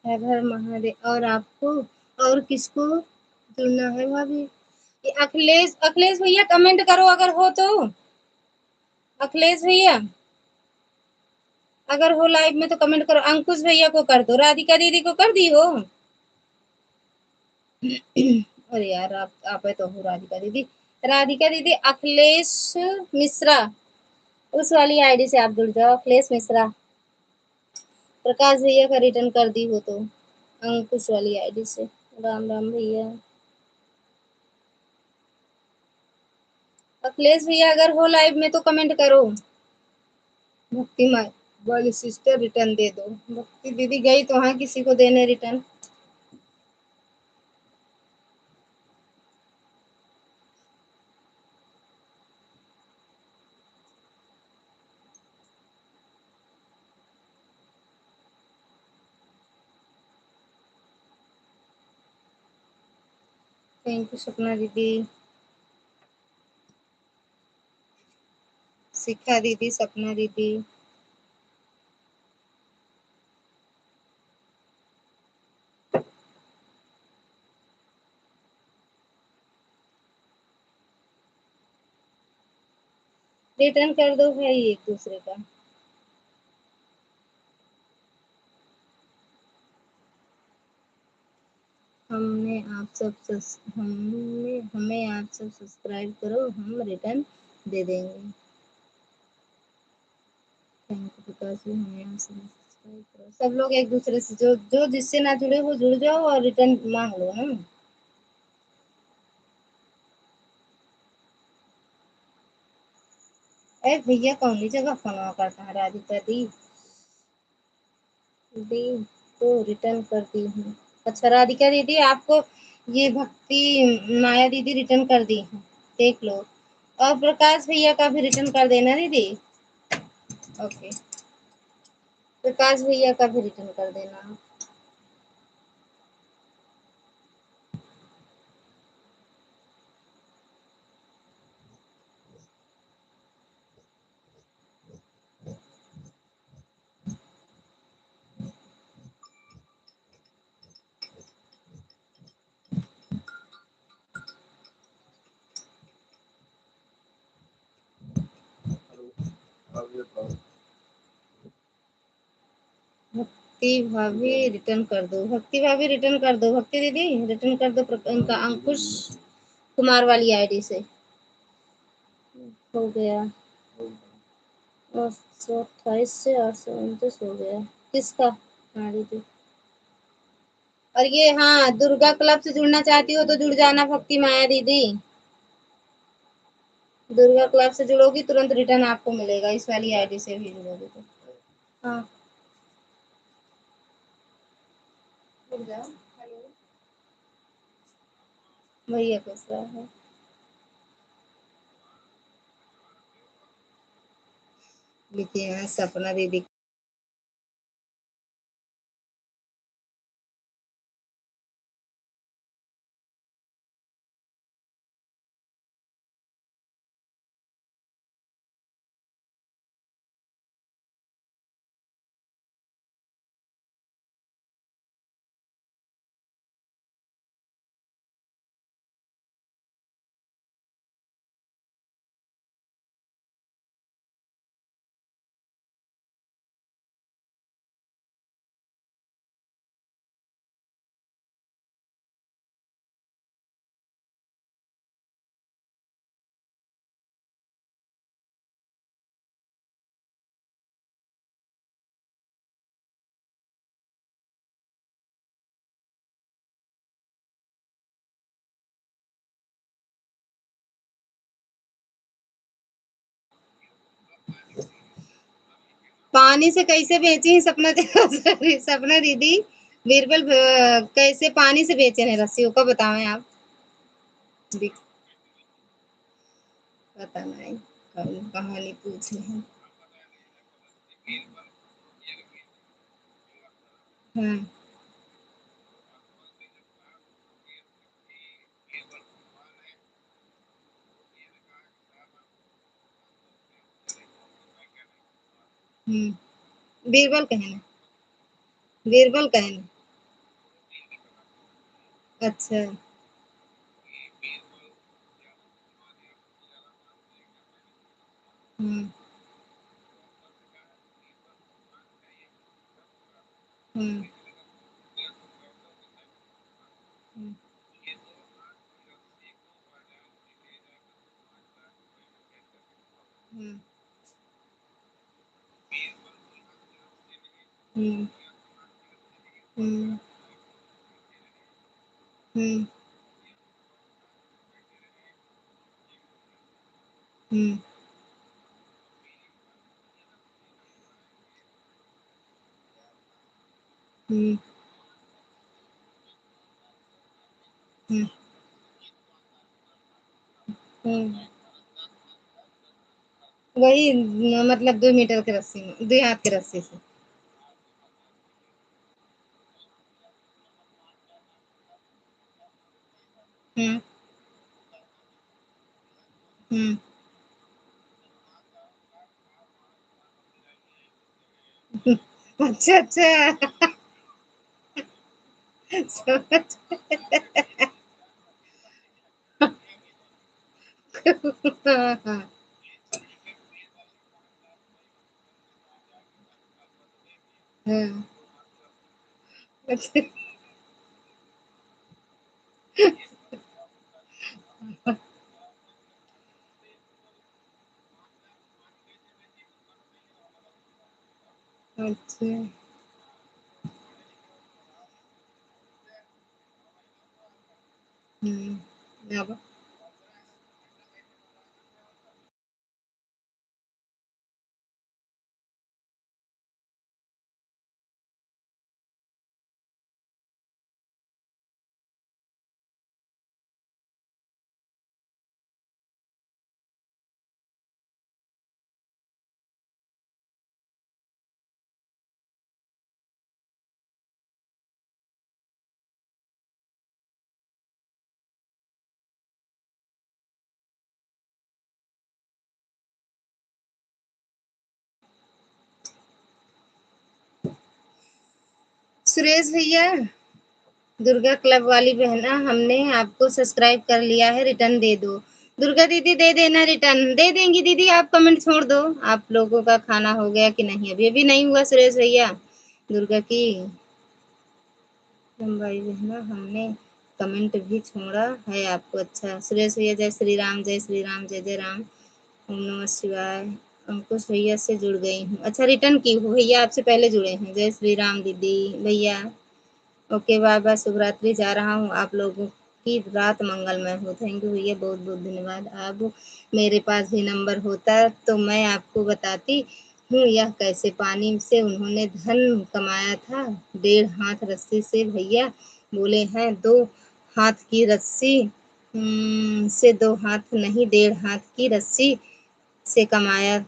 हर हर महादेव। और आपको और किसको जुड़ना है भाभी? ये अखिलेश, अखिलेश भैया कमेंट करो अगर हो तो। अखिलेश भैया अगर हो लाइव में तो कमेंट करो। अंकुश भैया को कर दो, राधिका दीदी को कर दी हो। अरे यार आप है तो हो राधिका दीदी। राधिका दीदी अखिलेश मिश्रा, उस वाली आईडी से आप जुड़ जाओ। अखिलेश मिश्रा, प्रकाश भैया का रिटर्न कर दी हो तो अंकुश वाली आईडी से। राम राम भैया। अखिलेश भैया अगर हो लाइव में तो कमेंट करो। भक्ति माई वाली सिस्टर रिटर्न दे दो। भक्ति दीदी गई तो हाँ किसी को देने रिटर्न। थैंक यू सपना दीदी, शिखा दीदी, सपना दीदी। रिटर्न कर दो भाई एक दूसरे का। हमने हमें आप सब सब्सक्राइब करो, हम रिटर्न दे देंगे। थैंक यू प्रकाश जी, हमें आप सब सब्सक्राइब करो। सब लोग एक दूसरे से जो जो जिससे ना जुड़े वो जुड़ जाओ और रिटर्न मांग लो ना। अरे भैया कौन सी जगह फोन करता है? राधिका दी दी तो रिटर्न कर दी हूँ। अच्छा राधिका दीदी आपको ये भक्ति माया दीदी रिटर्न कर दी है, देख लो। और प्रकाश भैया का भी रिटर्न कर देना दीदी। ओके, प्रकाश भैया का भी रिटर्न कर देना। अब ये बताओ, भक्ति भाभी रिटर्न कर दो, भक्ति भाभी रिटर्न कर दो, भक्ति दीदी रिटर्न कर दो इनका अंकुश कुमार वाली आईडी से। हो गया, और 128 से 829 हो गया। किसका? हाँ दीदी। और ये हाँ दुर्गा क्लब से जुड़ना चाहती हो तो जुड़ जाना भक्ति माया दीदी। दुर्गा क्लब से जुड़ोगी तुरंत रिटर्न आपको मिलेगा, इस वाली आईडी से भी जुड़ोगी तो। हाँ जुड़ जाओ। हेलो भैया कैसा है? लिखिए यहाँ सपना दीदी। पानी से कैसे बेची सपना सपना दीदी? बीरबल कैसे पानी से बेचे हैं रस्सियों का, बताएं आप। पता नहीं। हम कहानी पूछ रहे हैं। हाँ। बीरबल कहना। बीरबल कहना। अच्छा। हम्म। हम्म। हम्म। हम्म। हम्म। हम्म। हम्म। हम्म। हम्म। हम्म। हम्म। वही मतलब 2 मीटर के रस्सी में, 2 हाथ के रस्सी से। हम्म। हम्म। अच्छा अच्छा। समझ। हाँ हाँ। हाँ। अच्छा। अच्छा। अब सुरेश भैया, दुर्गा क्लब वाली बहना, हमने आपको सब्सक्राइब कर लिया है, रिटर्न दे दो। दुर्गा दीदी दे देना रिटर्न, दे देंगी दीदी, आप कमेंट छोड़ दो। आप लोगों का खाना हो गया कि नहीं? अभी अभी नहीं हुआ सुरेश भैया। दुर्गा की भाई बहना, हमने कमेंट भी छोड़ा है आपको। अच्छा सुरेश भैया, जय श्री राम, जय श्री राम, जय जय राम, ओम नमः शिवाय। अंकुश भैया से जुड़ गई हूँ। अच्छा रिटर्न की हूँ भैया, आपसे पहले जुड़े हैं। जय श्री राम दीदी भैया। ओके बाय बाय, शुभ रात्रि, जा रहा हूँ। आप लोगों की रात मंगलमय हो। थैंक यू भैया, बहुत बहुत धन्यवाद। अब मेरे पास भी नंबर होता तो मैं आपको बताती हूँ यह कैसे पानी से उन्होंने धन कमाया था। 1.5 हाथ रस्सी से भैया बोले हैं, 2 हाथ की रस्सी से 2 हाथ नहीं, 1.5 हाथ की रस्सी से कमाया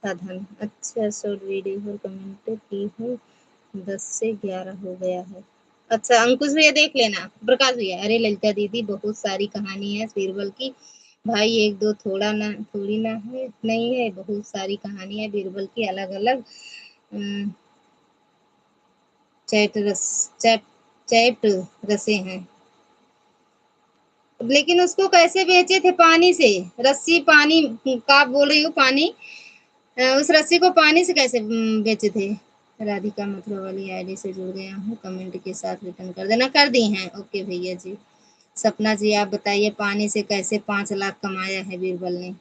था धन। अच्छा शॉर्ट वीडियो पर कमेंट की हूँ, 10 से 11 हो गया है। अच्छा अंकुश भैया देख लेना। प्रकाश भैया, अरे ललिता दीदी बहुत सारी कहानी है बीरबल की। भाई एक दो थोड़ा ना, थोड़ी ना है, नहीं है, बहुत सारी कहानी है बीरबल की, अलग अलग चैट रस चैट चैट रसे हैं। लेकिन उसको कैसे बेचे थे? पानी से। रस्सी पानी का आप बोल रही हो, पानी उस रस्सी को पानी से कैसे बेचे थे? राधिका मथुरा वाली आईडी से जुड़ गया हूँ, कमेंट के साथ रिटर्न कर देना। कर दी हैं, ओके भैया जी। सपना जी आप बताइए, पानी से कैसे 5 लाख कमाया है बीरबल ने?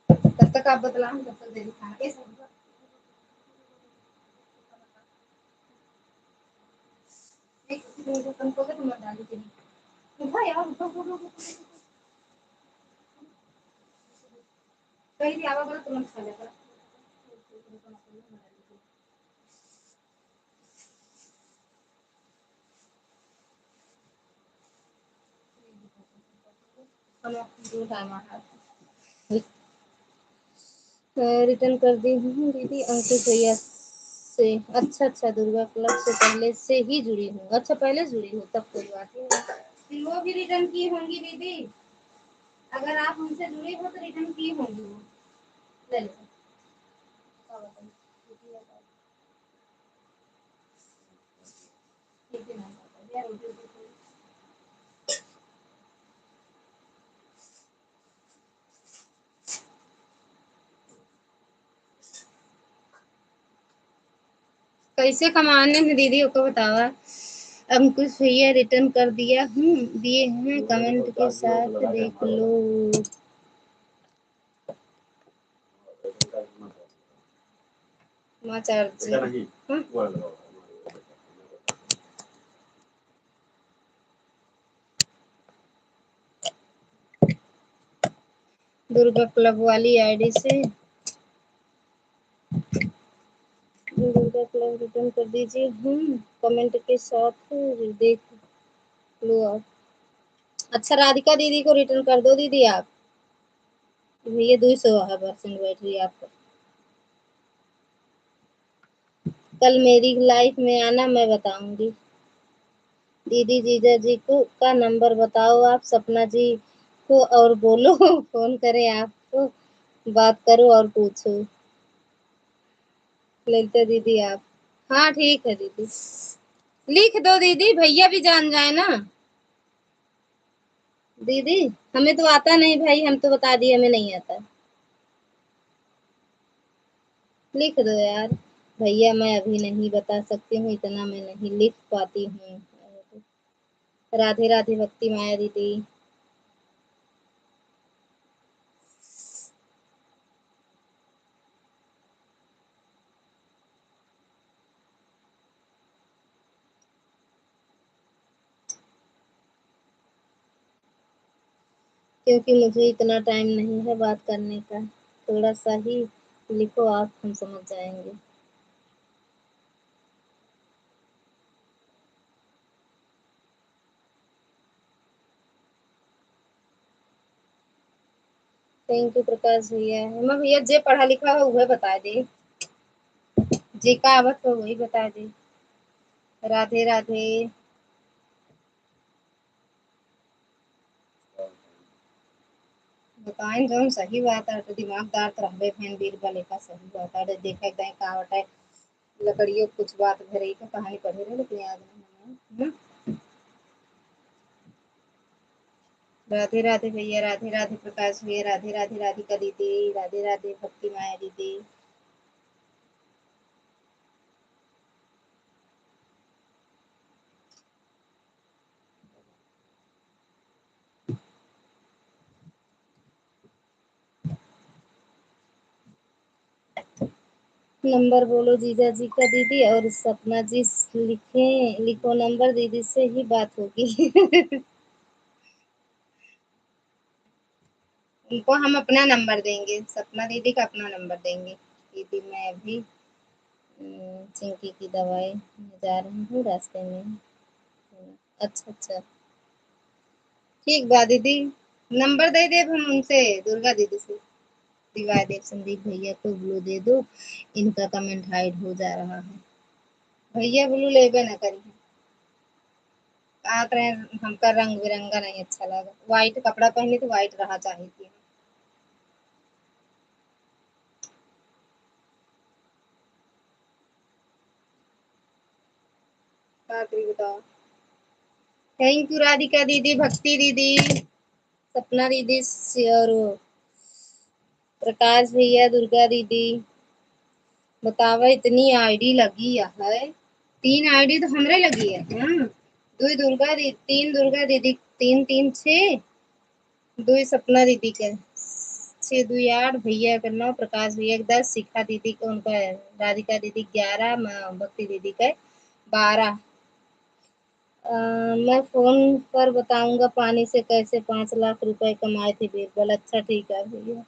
तब तक आप बतलाओ, तब तक दे दिखा कहीं भी आवा बोला तुरंत खा लेगा। रिटर्न कर दी हूँ दीदी अंकुश भैया से। अच्छा दुर्गा क्लब से पहले से ही जुड़ी हूँ। अच्छा पहले जुड़ी हूँ तब कोई बात नहीं। फिर वो भी रिटर्न की होंगी दीदी, अगर आप हमसे जुड़ी हो तो रिटर्न की होंगी वो। ले लो। कैसे कमाने में दीदी को बतावा। अंकुश भैया रिटर्न कर दिया हूँ, दिए हैं कमेंट के साथ देख लो। माँ चार्ज दुर्गा क्लब वाली आईडी से दुर्गा क्लब रिटर्न कर दीजिए हम कमेंट के साथ देख लो आप। अच्छा राधिका दीदी को रिटर्न कर दो दीदी आप। भैया 200% बैटरी आपका। कल मेरी लाइफ में आना, मैं बताऊंगी। दीदी जीजा जी को का नंबर बताओ आप सपना जी को और बोलो फोन करे आपको, बात करो और पूछो। ललिता दीदी आप, हाँ ठीक है दीदी, लिख दो दीदी, भैया भी जान जाए ना। दीदी हमें तो आता नहीं भाई, हम तो बता दिए हमें नहीं आता। लिख दो यार। भैया मैं अभी नहीं बता सकती हूँ, इतना मैं नहीं लिख पाती हूँ। राधे राधे भक्ति माया दीदी। क्योंकि मुझे इतना टाइम नहीं है बात करने का, थोड़ा सा ही लिखो आप, हम समझ जाएंगे। थैंक यू प्रकाश भैया। हेमा भैया जे पढ़ा लिखा हो वह बता दे, जे का आवत हो वही बता दे। राधे राधे। बताएं जो सही बात है तो दिमागदार तो रहबे फैन बीरबल का सही बात है। देखे गए का होता है लकड़ियों कुछ बात भरी का कहानी पढ़े रहे लेकिन याद नहीं है। राधे राधे भैया, राधे राधे प्रकाश भैया, राधे राधे राधिका दीदी, राधे राधे भक्ति माया दीदी। नंबर बोलो जीजा जी का दीदी और सपना जी लिखे, लिखो नंबर, दीदी से ही बात होगी उनको हम अपना नंबर देंगे, सपना दीदी का अपना नंबर देंगे। दीदी मैं अभी चिंकी की दवाई जा रही हूँ रास्ते में। अच्छा ठीक बा दीदी, नंबर दे दे हम उनसे, दुर्गा दीदी से दिवा दे। संदीप भैया को ब्लू दे दो, इनका कमेंट हाइड हो जा रहा है। भैया ब्लू लेबे ना करी, आत रहे हमका रंग बिरंगा नहीं अच्छा लगा, व्हाइट कपड़ा पहनी तो व्हाइट रहा चाहिए थी। बताओ। थैंक यू राधिका दीदी, भक्ति दीदी, सपना दीदी और प्रकाश भैया, दुर्गा दीदी। बतावा इतनी आईडी लगी है, 3 आईडी तो हमरे लगी है। दो दुर्गा दी, 3 दुर्गा दीदी, 3 3 6, 2 सपना दीदी के 6 2 8, भैया का 9, प्रकाश भैया का 10, शिखा दीदी का उनका राधिका दीदी 11, भक्ति दीदी का 12। मैं फोन पर बताऊंगा पानी से कैसे 5 लाख रुपए कमाए थे बीरबल। अच्छा ठीक है भैया,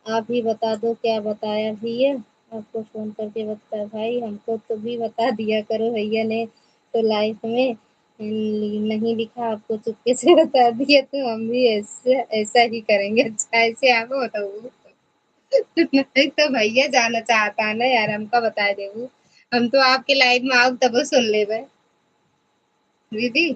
आप ही बता दो क्या बताया भैया, आपको फोन करके बता भाई, हमको तो भी बता दिया करो भैया ने तो लाइफ में नहीं लिखा, आपको चुपके से बता दिया, तो हम भी ऐसा ही करेंगे। अच्छा ऐसे आप बताओ। नहीं तो भैया जाना चाहता है ना यार, हमका बता देबू। हम तो आपके लाइफ में आओ तब सुन लेबे दीदी।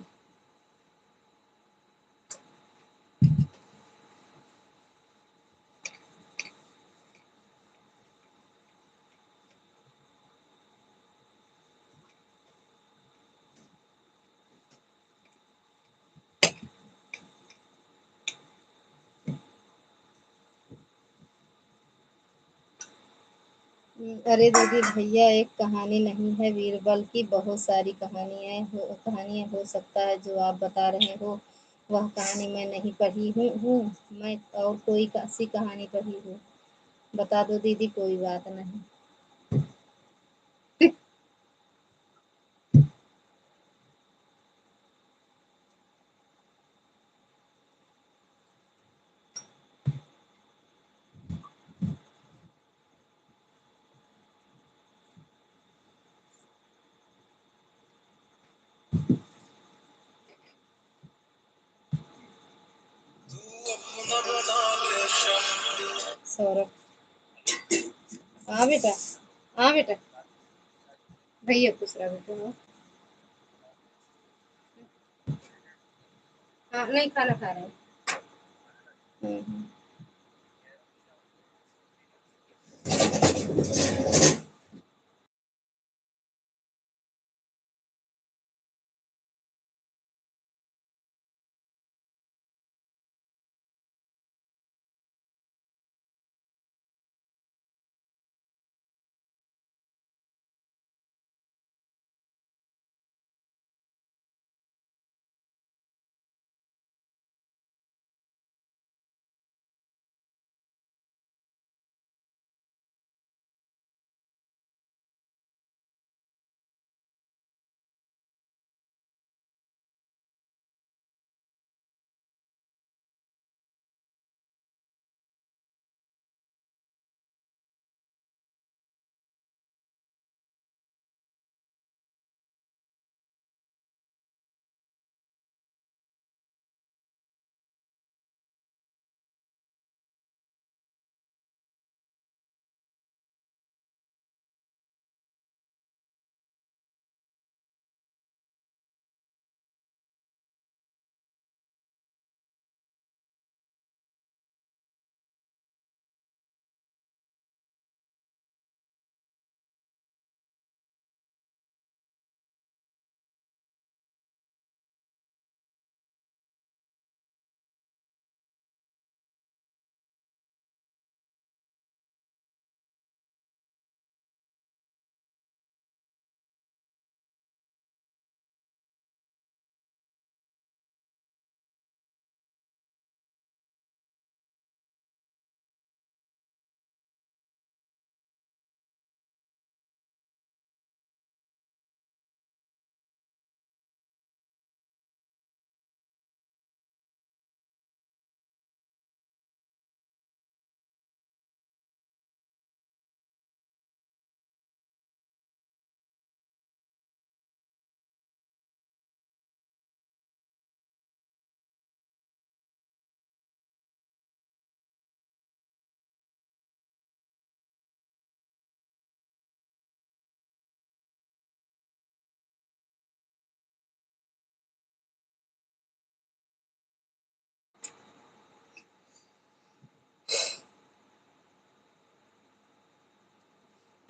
अरे दीदी भैया, एक कहानी नहीं है बीरबल की, बहुत सारी कहानियां हो सकता है जो आप बता रहे हो वह कहानी मैं नहीं पढ़ी हूँ। मैं और कोई सी कहानी पढ़ी हूँ। बता दो दीदी, कोई बात नहीं। सौरभ, हाँ बेटा, हाँ बेटा, भैया पूछ रहा बेटा। हाँ नहीं, खाना खा रहे हैं। हम्म।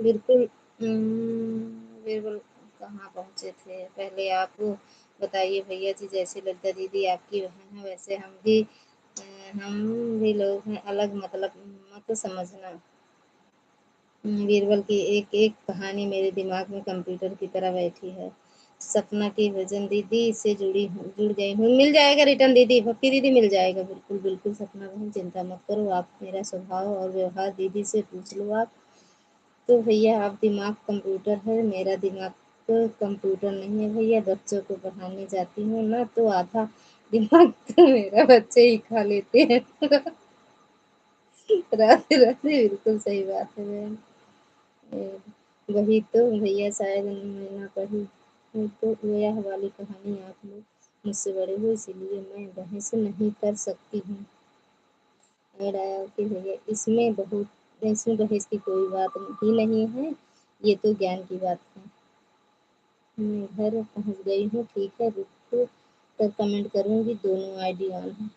बिल्कुल। बिल्कुल। कहाँ पहुँचे थे, पहले आप बताइए भैया जी। जैसे ललिता दीदी आपकी बहन है, वैसे हम भी लोग हैं, अलग मतलब मत समझना। बीरबल की एक एक कहानी मेरे दिमाग में कंप्यूटर की तरह बैठी है। सपना की भजन दीदी से जुड़ गई हूँ। मिल जाएगा रिटर्न दीदी, भक्ति दीदी मिल जाएगा, बिल्कुल बिल्कुल सपना बहन, चिंता मत करो आप। मेरा स्वभाव और व्यवहार दीदी से पूछ लो आप। तो भैया आप दिमाग कंप्यूटर है, मेरा दिमाग तो कंप्यूटर नहीं है भैया। बच्चों को पढ़ाने जाती हूँ ना, तो आधा दिमाग तो मेरा बच्चे ही खा लेते हैं। राधे राधे, बिल्कुल सही बात है बहन। वही तो भैया, शायद मैं ना पढ़ी। तो यह वाली कहानी आप लोग मुझसे बड़े हो इसीलिए मैं बहस नहीं कर सकती हूँ। ऐड आया कि भैया इसमें बहस की कोई बात ही नहीं है, ये तो ज्ञान की बात है। मैं घर पहुँच गई हूँ, ठीक है, रुक कर कमेंट करूँगी। दोनों आईडी ऑन है।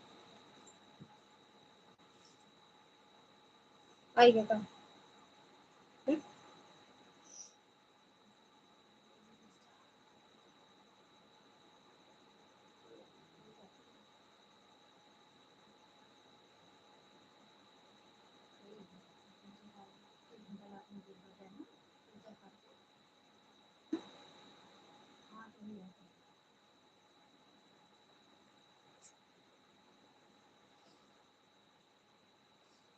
आई बेटा।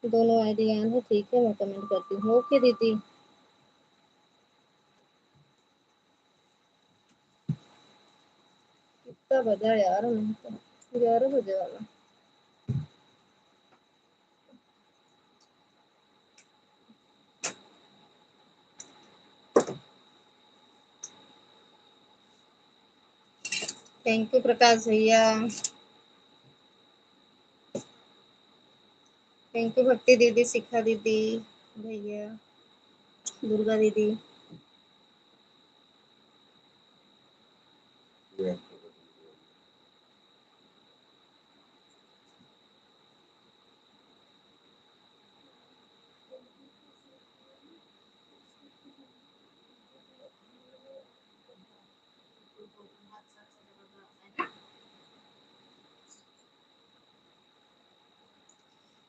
दोनों आईडी ऑन है, ठीक है, मैं कमेंट करती हूँ। ओके दीदी। कितना बजा यार, मैं तो 11 बजे वाला। थैंक यू प्रकाश भैया, थैंक यू भक्ति दीदी, शिखा दीदी, भैया, दुर्गा दीदी।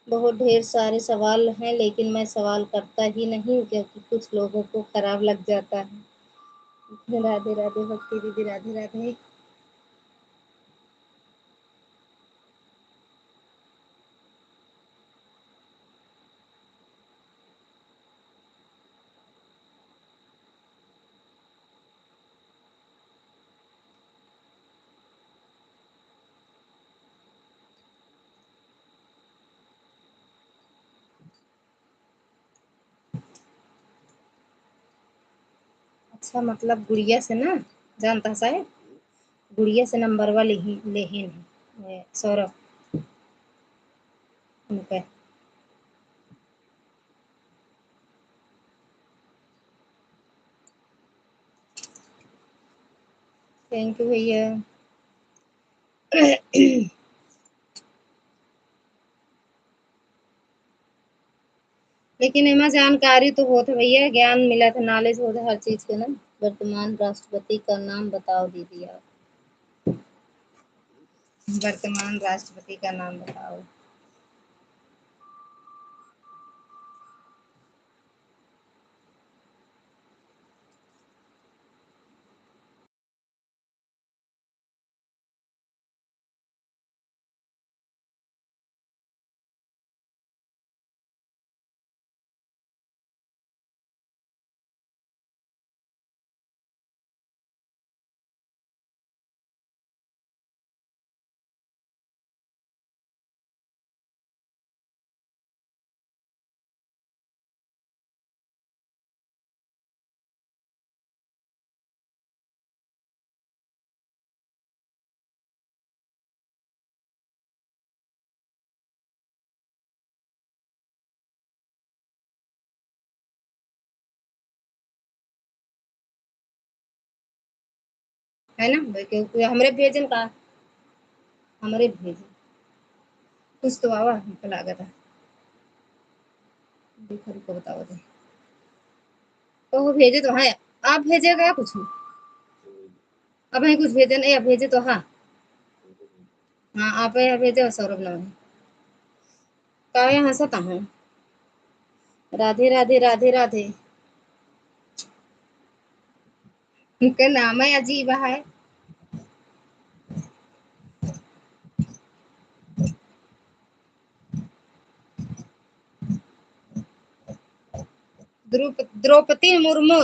बहुत ढेर सारे सवाल हैं, लेकिन मैं सवाल करता ही नहीं क्योंकि कुछ लोगों को खराब लग जाता है। राधे राधे भक्ति दीदी, राधे राधे। अच्छा, मतलब गुड़िया से ना जानता शायद, गुड़िया से नंबर वाले ही लेहिन है सौरभ उनका। थैंक यू भैया। लेकिन एमा जानकारी तो होत भैया, ज्ञान मिला था, नॉलेज होता हर चीज के ना। वर्तमान राष्ट्रपति का नाम बताओ दीदी आप। वर्तमान राष्ट्रपति का नाम बताओ। है ना, क्योंकि हमरे भेजन का, हमरे भेजन कुछ तो आवा हमको लागत है। देखो रुको बताओ दे, तो वो भेजे तो है। आप भेजेगा कुछ, अब है कुछ भेजन या भेजे तो हाँ। हाँ आप यहाँ भेजे और सौरभ नाम है। का यहाँ हंसता हूँ। राधे राधे राधे राधे। उनका नाम है अजीब है। द्रौपदी मुर्मू।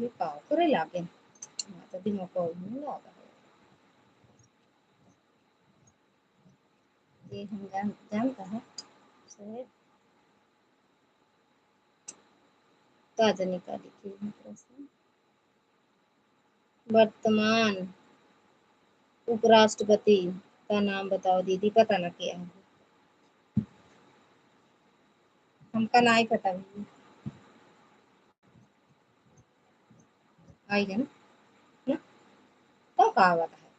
ये का करे लागे, तो दिमाग को नहीं लगा। ये हम जानता है सही। तो आज निकाली की प्रश्न। वर्तमान उपराष्ट्रपति का नाम बताओ दीदी, पता ना क्या है, हमका ना ही पता भी आएगा ना तो कहावत है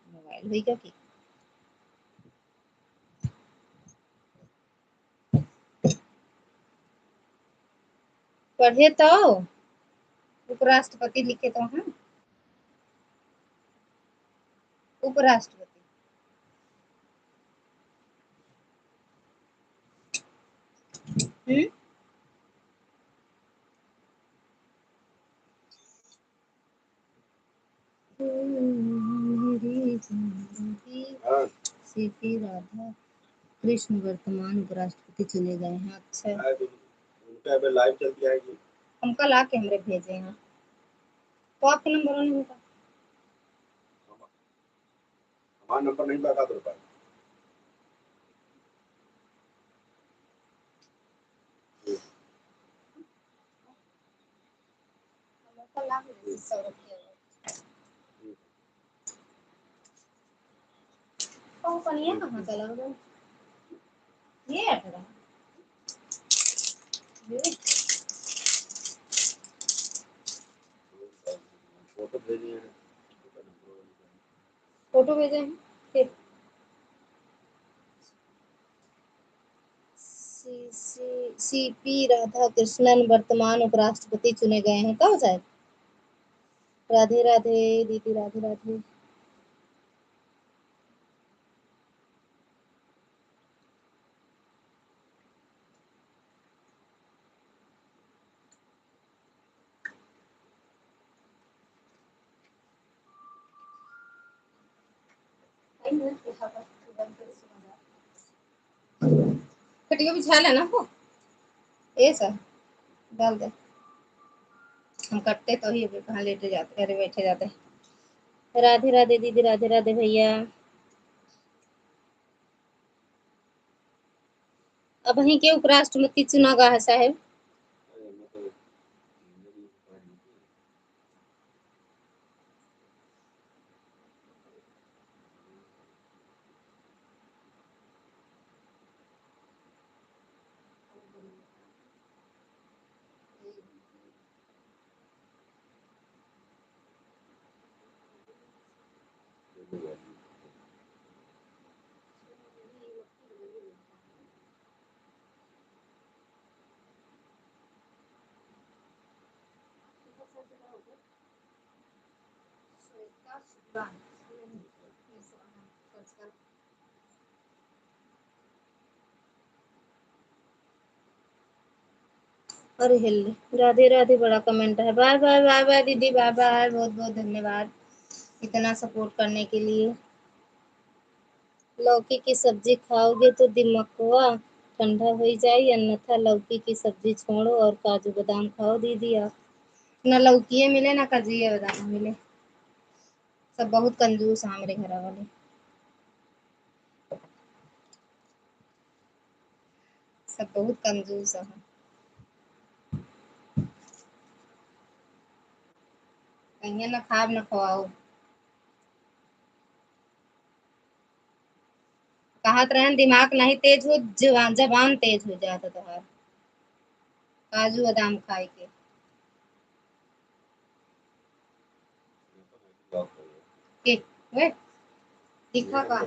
मोबाइल हुई क्या की पढ़े तो उपराष्ट्रपति लिखे तो हाँ उपराष्ट्रपति। हम्म मेरी जिंदगी हाँ सीपी राधा कृष्ण वर्तमान उपराष्ट्रपति चुने गए हैं। अच्छा उनका अभी लाइव चलती है कि हमका ला के हमरे भेजे हैं तो आपका नंबर नहीं होता हमारा नंबर नहीं लगा दो पाए। हमका ला के सब रखिए तो कनिया कहाँ चला गया ये अठरा फोटो भेजी है। फोटो भेजे हैं फिर सीपी राधा कृष्णन वर्तमान उपराष्ट्रपति चुने गए हैं कब शायद। राधे राधे दीदी राधे राधे। खटिया बिछा लेना को ये सर डाल दे हम कटते तो ही अभी कहाँ लेटे जाते अरे बैठे जाते। राधे राधे दीदी राधे राधे भैया। अब वहीं के उपराष्ट्रपति चुना गया है साहब। अरे हिल राधे राधे बड़ा कमेंट है। बाय बाय बाय बाय दीदी बाय बाय बहुत बहुत धन्यवाद इतना सपोर्ट करने के लिए। लौकी की सब्जी खाओगे तो दिमागवा ठंडा हो जाए अन्यथा लौकी की सब्जी छोड़ो और काजू बादाम खाओ दीदी आप। ना लौकी मिले ना काजू बादाम मिले सब बहुत कंजूस हैं हमारे घर वाले सब बहुत कंजूस हैं। कहीं ना खाब ना खवाओ कहत रहन दिमाग नहीं तेज हो जबान तेज हो जाता तुम्हारा काजू बादाम खाए के वे दिखा का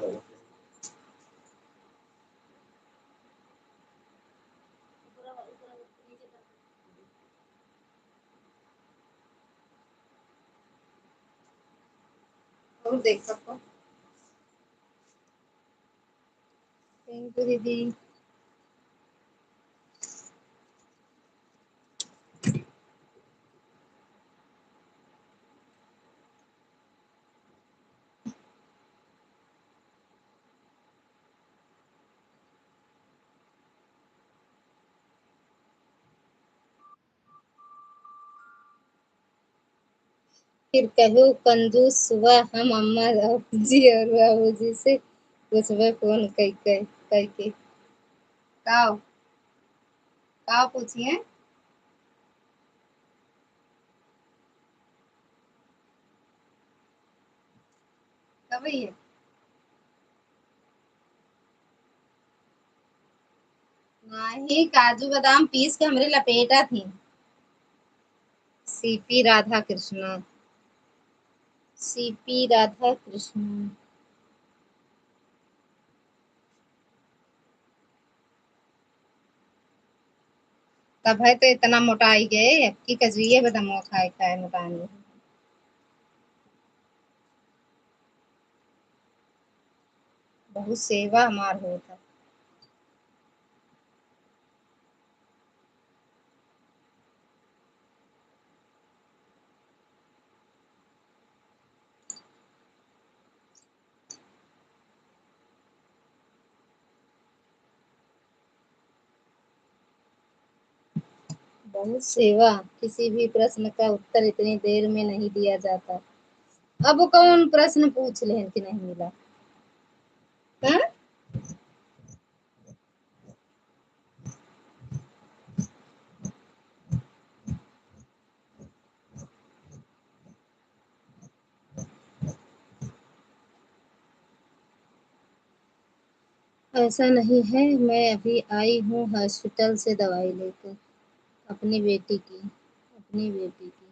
और देख सको। थैंक यू दीदी। फिर कहो कंजूस सुबह हम अम्मा जी और बाबू जी से पूछबे फोन कई कई कई के काओ काओ पूछिए। कब ये नहीं, काजू बादाम पीस के हमरे लपेटा थी। सीपी राधा कृष्णा। सीपी राधा कृष्णा। तब है तो इतना मोटाई गए, अब की कजरिए बदमो खाए खाए मोटानी। बहुत सेवा हमार होता। बहुत सेवा। किसी भी प्रश्न का उत्तर इतनी देर में नहीं दिया जाता। अब कौन प्रश्न पूछ ले कि नहीं मिला। हाँ? ऐसा नहीं है, मैं अभी आई हूँ हॉस्पिटल से दवाई लेकर। अपनी बेटी की। अपनी बेटी की।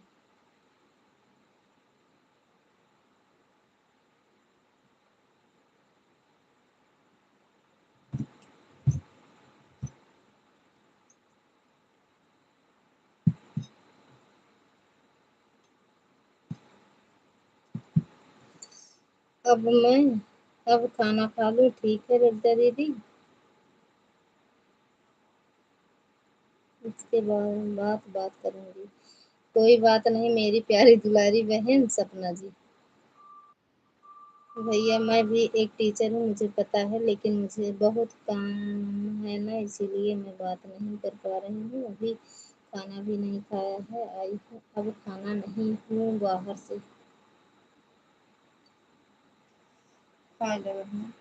अब खाना खा लूँ, ठीक है रद्दा दीदी। इसके बाद बात करूंगी। कोई बात नहीं मेरी प्यारी दुलारी बहन सपना जी। भैया मैं भी एक टीचर हूँ, मुझे पता है, लेकिन मुझे बहुत काम है ना, इसीलिए मैं बात नहीं कर पा रही हूँ अभी। खाना भी नहीं खाया है, आई हूँ अब खाना नहीं हूँ बाहर से। खा लो बहन।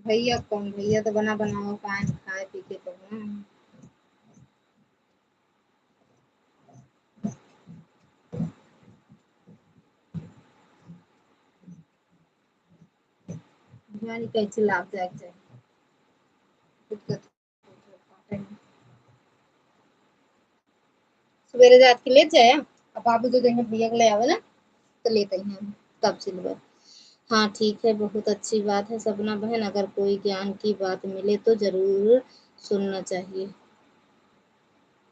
भैया कौन, भैया तो बना बनाओ खाए खाए पी के तो ना। जानी कैसे लाभ जाए चाहिए। सवेरे जात के ले जाए, अब बाबू तो देंगे भैया को ले आवे ना, तो लेते हैं हम तब सिल्वर। हाँ ठीक है, बहुत अच्छी बात है सपना बहन, अगर कोई ज्ञान की बात मिले तो जरूर सुनना चाहिए।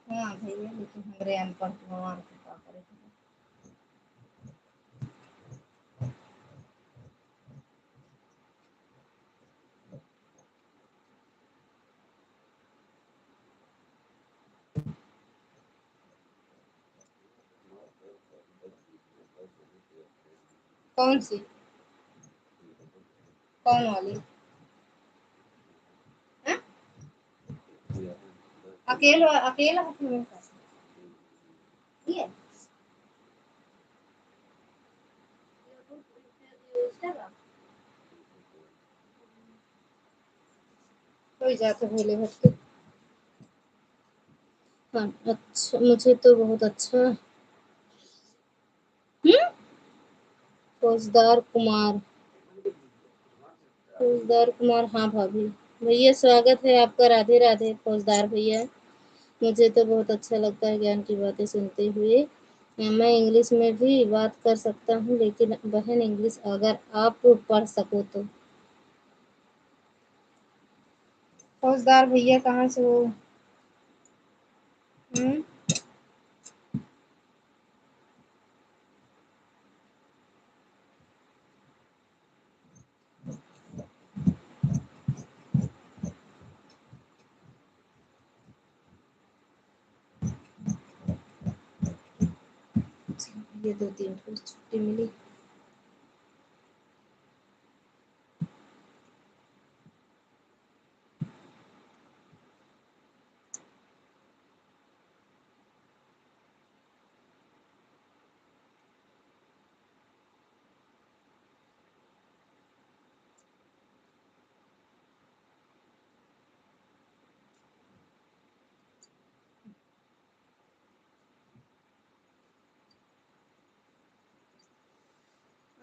हाँ भैया, लेकिन हमारे अनपढ़ भगवान कृपा करे। कौन सी? कौन वाली? हाँ? अकेला अकेला ये कोई जाते भोले भटके। हाँ अच्छा, मुझे तो बहुत अच्छा। हम्म। फौजदार कुमार। फौजदार कुमार, हाँ भाभी। भैया स्वागत है आपका, राधे राधे फौजदार भैया। मुझे तो बहुत अच्छा लगता है ज्ञान की बातें सुनते हुए। मैं इंग्लिश में भी बात कर सकता हूँ, लेकिन बहन इंग्लिश अगर आप पढ़ सको तो। फौजदार भैया कहाँ से हो? हम्म। ये 2-3 छुट्टी मिली।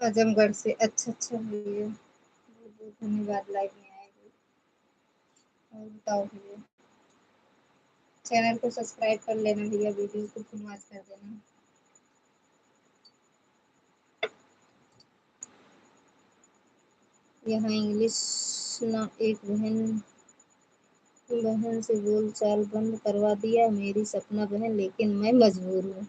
आजमगढ़ से। अच्छा अच्छा भैया, बहुत बहुत धन्यवाद लाइव में आए हुए। और बताओ भैया, चैनल को सब्सक्राइब कर लेना भैया, वीडियो को फुल वॉच कर देना। यहाँ इंग्लिश ना एक बहन से बोल चाल बंद करवा दिया मेरी सपना बहन, लेकिन मैं मजबूर हूँ।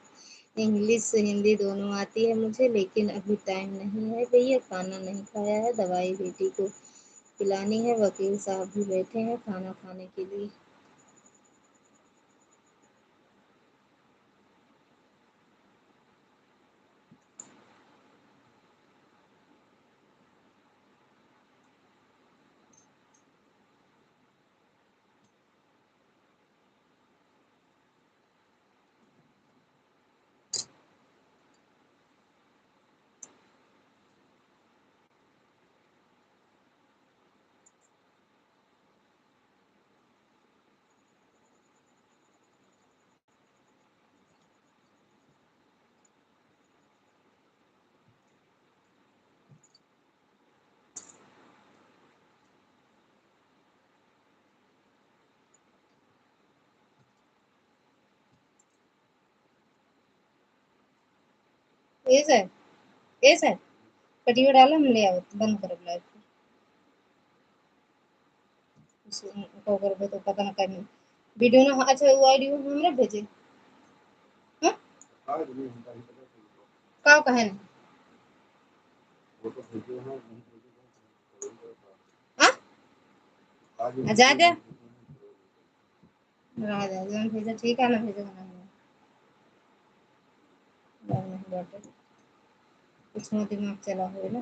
इंग्लिश हिंदी दोनों आती है मुझे, लेकिन अभी टाइम नहीं है भैया, खाना नहीं खाया है, दवाई बेटी को पिलानी है, वकील साहब भी बैठे हैं खाना खाने के लिए। ये सर कटियो डाला, हम ले आओ बंद करो लाइव को कर तो पता ना करनी वीडियो ना। अच्छा वो ऑडियो हमरा भेजे हां आज नहीं होता है पता का कहे ना वो तो वीडियो है नहीं हां आज आजाद राजा जन भेजा ठीक है ना, भेजो ना नहीं बात कुछ ना दिमाग चला हुआ ना।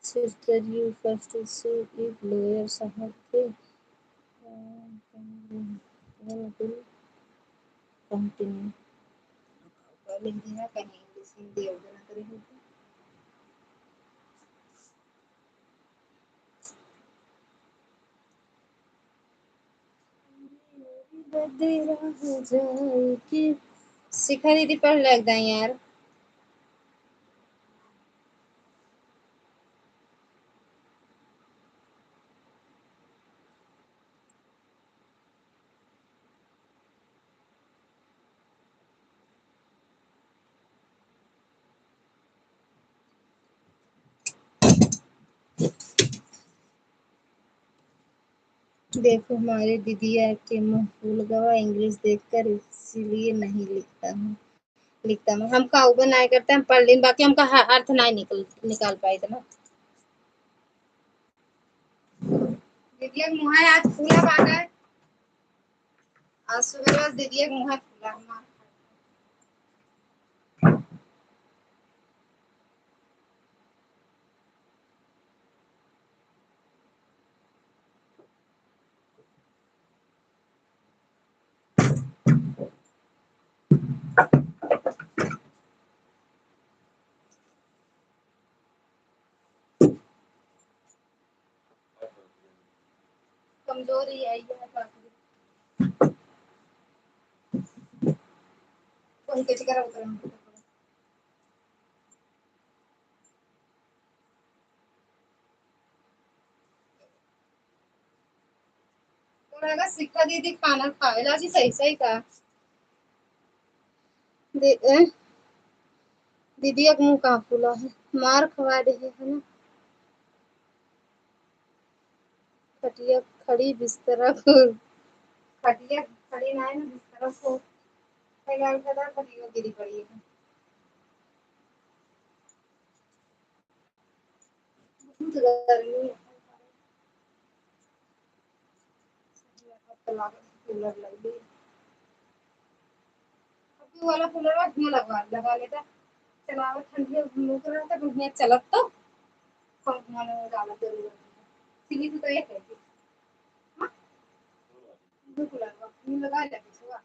Sister, you first say if lawyer साहब थे will continue लिख देना कहीं इंग्लिश हिंदी और ना करेंगे बदेरा हो जाए कि शिखा दीदी पढ़ लगता है यार। देखो हमारे दीदिया के मुंह फूल गवा इंग्लिश देखकर, इसीलिए नहीं लिखता मैं। हम का बनाए करते हैं पढ़ लें, बाकी हमका अर्थ नहीं निकाल पाए थे ना। दीदिया के मुंह आज फूला बागा है, आज सुबह दीदिया के मुंह फूला हमारा। कमजोरी आई है कौन के चिकरा उतर तो शिक्षा दीदी खाना खावेला जी सही सही का दीदी एक मुंह कहाँ फूला है, मार खवा रही है ना। खटिया खड़ी बिस्तरा को खटिया खड़ी ना है ना बिस्तरा को पहले उठा खटिया गिरी पड़ी है। बहुत गर्मी है कूलर लग गई अभी वाला कूलर में लगा लेता चलावा ठंडी मुंह कर रहा था बढ़िया चलत तो पंखा में डाला जरूर सीधी तो ये है हां दो कूलर में लगा ले सुबह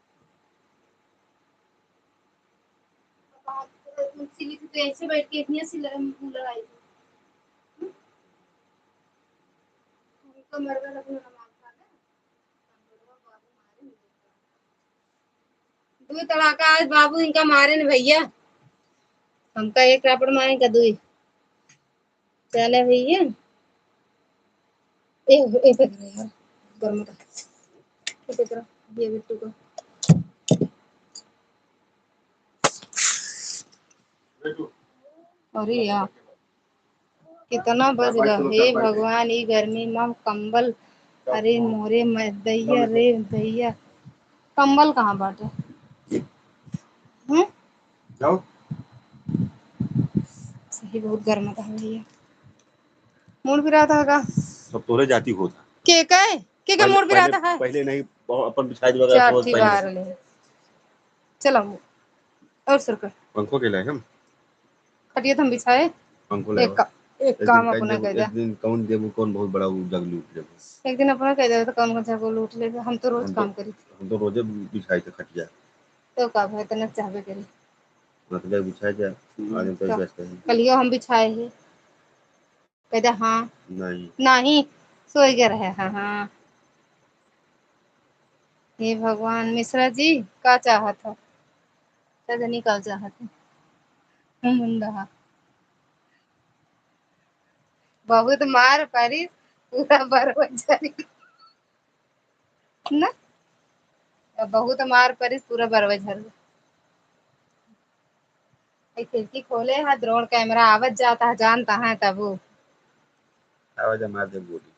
सीधी तो ऐसे बैठ के इतनी सी कूलर आई तो मरवा अपना नमाज खा ले दुई तड़ाका आज बाबू इनका मारे न भैया, हमका एक रापड़ मारे का दुई चले भैया। ए ए पे करे यार गर्म का ए पे करो ये बिट्टू को। अरे यार कितना बज गया हे भगवान, ये गर्मी में कंबल, अरे मोरे दैया रे दैया, कंबल कहाँ बाटे? जाओ सही बहुत गर्म था भैया, मूड भी रहा था का सब तोरे जाति होता के मूड भी रहा था है पहले नहीं अपन बिछाई वगैरह चार सोच थी पहले बार ले चलो और सर का पंखों के लाए हम खटिया हम बिछाए पंखों लाए एक काम अपना कह एक दिन कौन देबू कौन बहुत बड़ा जग लूट देबू एक दिन अपना कह दे तो कौन कौन सा को लूट ले, हम तो रोज काम करी हम तो रोजे बिछाई थे खटिया तो का भाई तना चाहबे करी मतलब बिछाई जा आज तो व्यस्त है कलियो हम बिछाए है कहते हाँ नहीं नहीं सोई गए रहे हाँ हाँ। हे भगवान मिश्रा जी का चाहत हो नहीं का चाहत है मुंडा बहुत मार परी पूरा बरवजरी ना बहुत मार परी पूरा बरवजर खिड़की खोले है ड्रोन कैमरा आवत जाता है जानता है तब वो आवाज मार दे बोली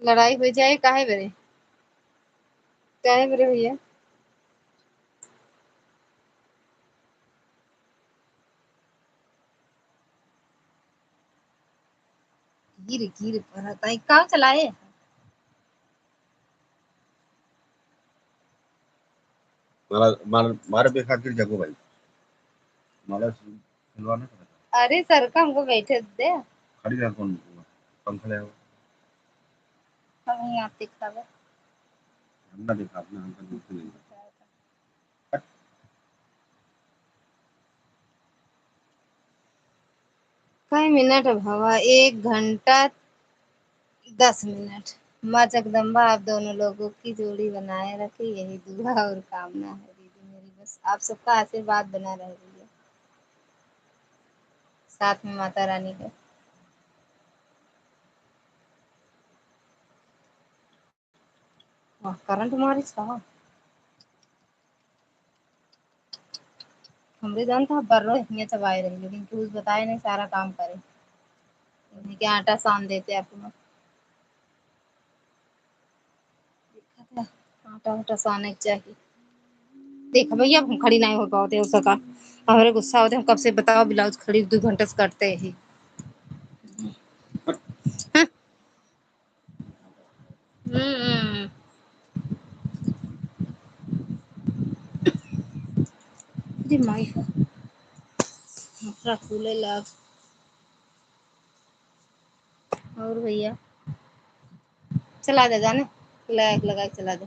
लड़ाई हो जाए काहे बरे भैया गिर गिर पर का चलाए मारा पे खातिर जगो भाई मारा खिलवाना अरे सर का हमको बैठे दे खड़ी रहा कौन पंखा ले हम यहाँ दिखा हमने देखा अपने हम तो दूसरे नहीं कई मिनट भवा 1 घंटा 10 मिनट माँ जगदम्बा आप दोनों लोगों की जोड़ी बनाए रखे यही दुआ और कामना है दीदी मेरी, बस आप सबका आशीर्वाद बना रहे भैया साथ में माता रानी का। करंट मारी था हमरे जानता बर्रो हियाँ चबाए रही लेकिन कुछ बताए नहीं सारा काम करे क्या आटा सान देते आपको आटा उटा साने चाहिए देख भैया हम खड़ी नहीं हो पाते हो सका हमारे गुस्सा होते हम कब से बताओ ब्लाउज खड़ी 2 घंटे से करते ही हाँ? हम्म जी माई मकरा फूले लाग और भैया चला दे जाने लगा के चला दे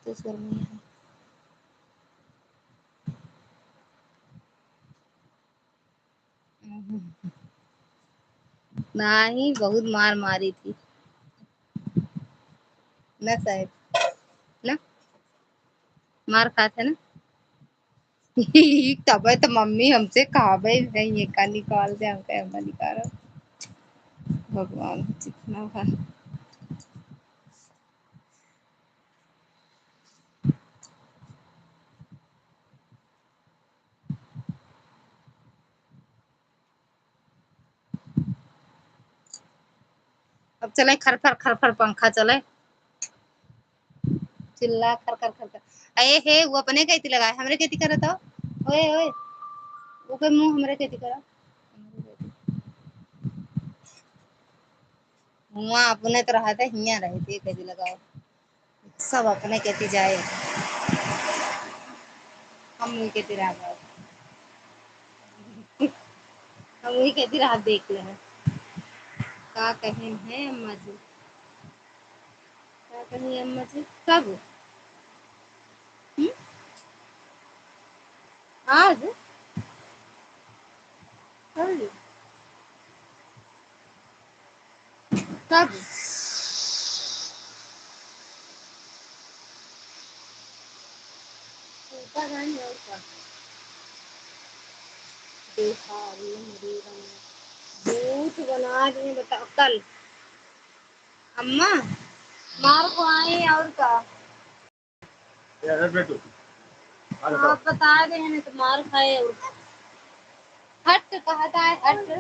तो गर्मी है नहीं बहुत मार मारी थी ना साहब ना मार खाते ना तब तो मम्मी हमसे कहा भाई नहीं ये का निकाल दे हम कह निकालो भगवान जितना है अब चले खर खर पंखा चले चिल्ला खर खर खर खर अये हे वो अपने कहती लगाए हमरे कहती करत हो ओए ओए वो के मुंह हमरे कहती करा हुआ अपने तो रहा था हिया रहे थे कहती लगाओ सब अपने कहती जाए हम वही कहती रह गए हम वही कहती रहा देख ले का कहें है अम्मा जी का कहीं अम्मा जी कब आज कब कब का देखा रही हूँ मेरी झूठ बना दिए। बताओ कल अम्मा मार को आई और का आप बता रहे हैं तो मार खाए और हट कहा था हट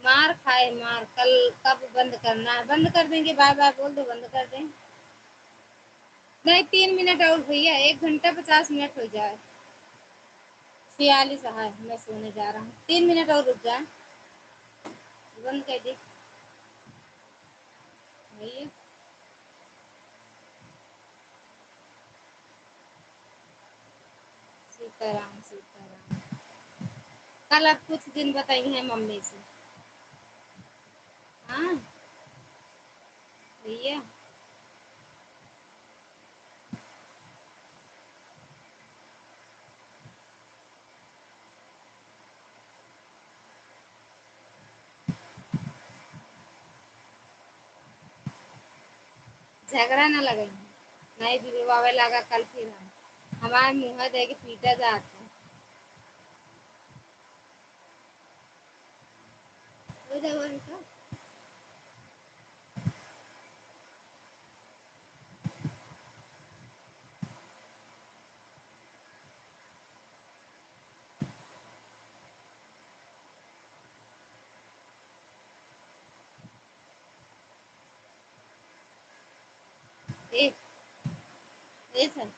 मार खाए मार। कल कब बंद करना है? बंद कर देंगे। बाय बाय बोल दो बंद कर दें। नहीं 3 मिनट और भैया 1 घंटा 50 मिनट हो जाए। 46 है मैं सोने जा रहा हूँ। 3 मिनट और रुक जाए। बंद कर दी भैया। सीताराम सीताराम। कल आप कुछ दिन बताइए मम्मी से। हाँ भैया झगड़ा ना लगे। नहीं दीदी बाबा लगा कल फिर हम हमारे मुँह दे के पीटा जाता हो जाओ इनका। एक सर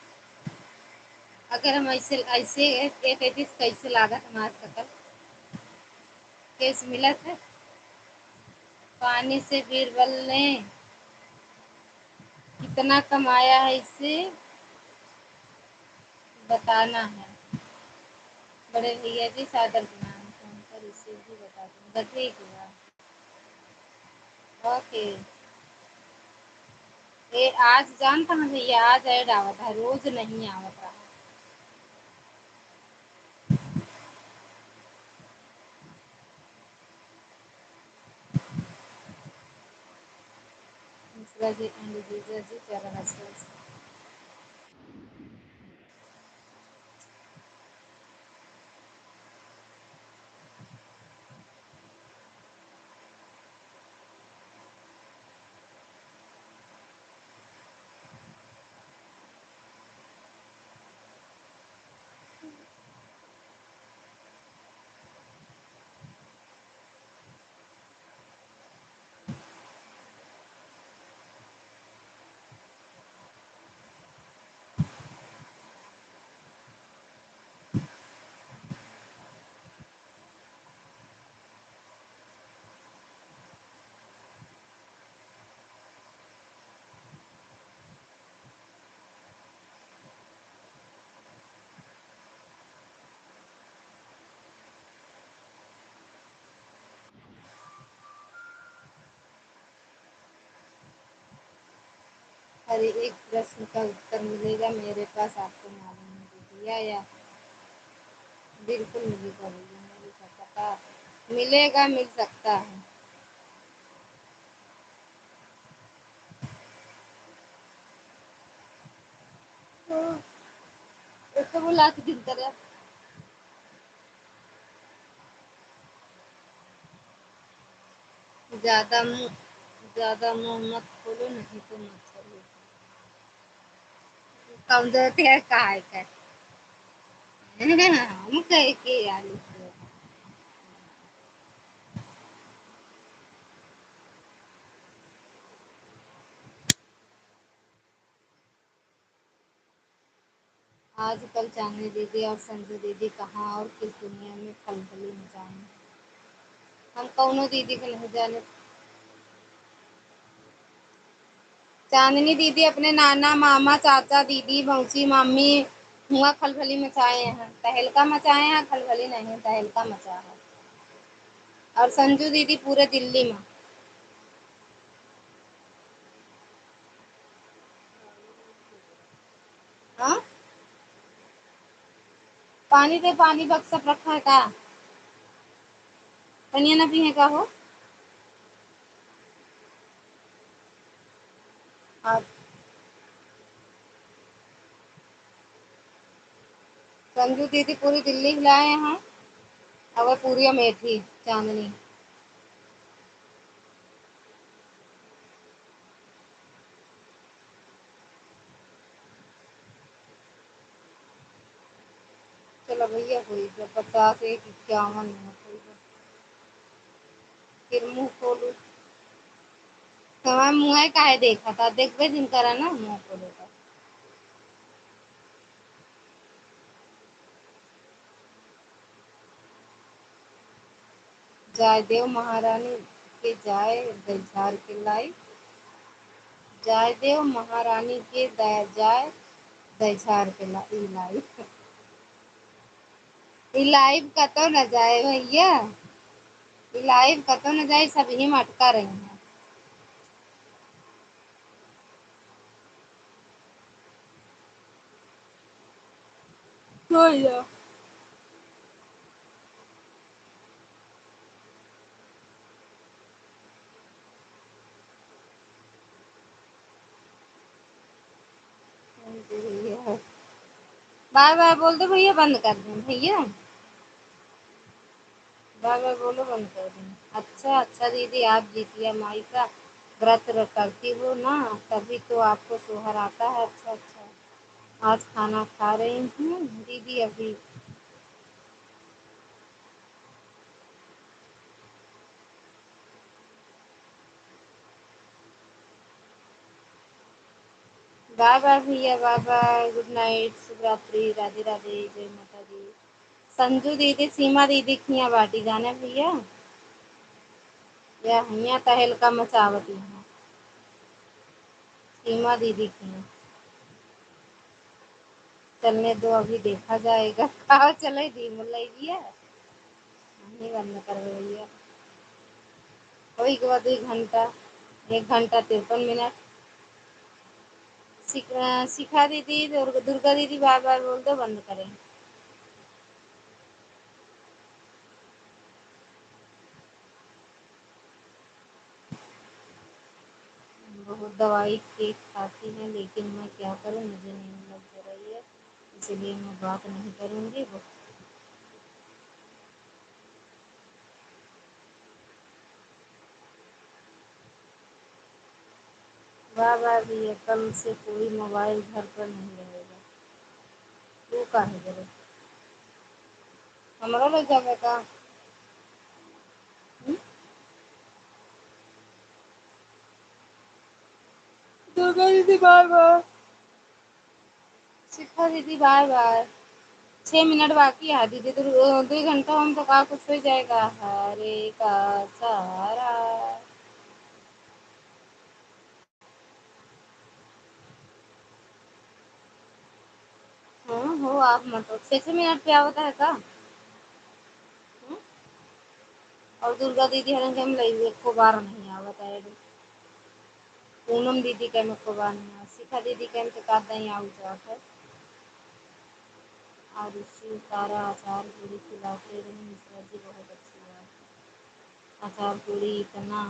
अगर हम ऐसे ऐसे एक कैसे लागत हमारे सकल केस मिला था पानी से बीरबल ने कितना कमाया है इससे बताना है। बड़े भैया जी सादर के नाम फोन पर इसे भी बता दूंगा। ठीक है ओके। ये आज जान कहाँ भैया आज ऐड आवत है रोज नहीं आवत रहा। मिश्रा जी एंड जीजा जी चरण स्पर्श। हर एक प्रश्न का उत्तर मिलेगा मेरे पास आपको मालूम है भैया या बिल्कुल मिलेगा भैया मेरे को पता मिलेगा मिल सकता है। तो बुला के दिन तरह ज्यादा मुंह मत खोलो नहीं तो मत करो। कम देते हैं कहा है हम कह के आलू को। आजकल चांदनी दीदी और संजू दीदी कहाँ और किस दुनिया में खलबली मचाएं। हम कौनो दीदी को नहीं जाने। चांदनी दीदी अपने नाना मामा चाचा दीदी मौसी मामी हुआ खलबली मचाए हैं। तहलका मचाए हैं खलबली नहीं तहलका मचा है। और संजू दीदी पूरे दिल्ली में। हाँ पानी दे पानी बक्स सब रखा है का पनिया ना पिए का हो। आप संजू दीदी पूरी दिल्ली हिलाए यहाँ। अब वो पूरी अमेठी चांदनी। चलो भैया हुई 50 1 51 फिर मुंह खोलू। हमारे मुँह काहे देखा था देखबे दिन करा ना मुँह खोले था। जाय देव महारानी के जाय दलझार के लाई। जाय देव महारानी के जाय दलझार के लाई। लाइव कतो न जाए भैया। लाइव कतो न जाए सब ही मटका रही हैं। बाय बाय बोल दो भैया बंद कर दें भैया। बाय बाय बोलो बंद कर दें। अच्छा अच्छा दीदी आप जीतिया माई का व्रत करती हो ना तभी तो आपको सोहर आता है। अच्छा अच्छा आज खाना खा रही हूँ दीदी अभी। बाय बाय भैया बाय बाय गुड नाइट शुभ रात्रि राधे राधे जय माता दी। संजू दीदी सीमा दीदी खिया बाटी जाने भैया या हिया तहल का मचावती है। सीमा दीदी खिया चलने दो अभी देखा जाएगा कहाँ चले दी मुलैया नहीं बंद कर भैया। वही के बाद 2 घंटा 1 घंटा 53 मिनट। शिखा दीदी दुर्गा दीदी बार बार बोल दो बंद करें। बहुत दवाई केक खाती हैं लेकिन मैं क्या करूं मुझे नींद लग रही है इसलिए मैं बात नहीं करूंगी। वाह वाह भैया कल से कोई मोबाइल घर पर नहीं रहेगा। तू काहे करे हमारा ले जावे का। दुर्गा दीदी बाय बाय। शिखा दीदी बाय बाय। 6 मिनट बाकी है दीदी 2 घंटा हम तो का कुछ हो जाएगा हरे का सहारा। हाँ हो आप मतलब 6 मिनट पे आवता है का। और दुर्गा दीदी हरन के हम लई को बार नहीं आवता है। पूनम दीदी के में को बार नहीं शिखा दीदी के में का दही आउ जात है। और इसी सारा अचार पूरी खिलाते रहे मिश्रा जी बहुत अच्छी बात। अचार पूरी इतना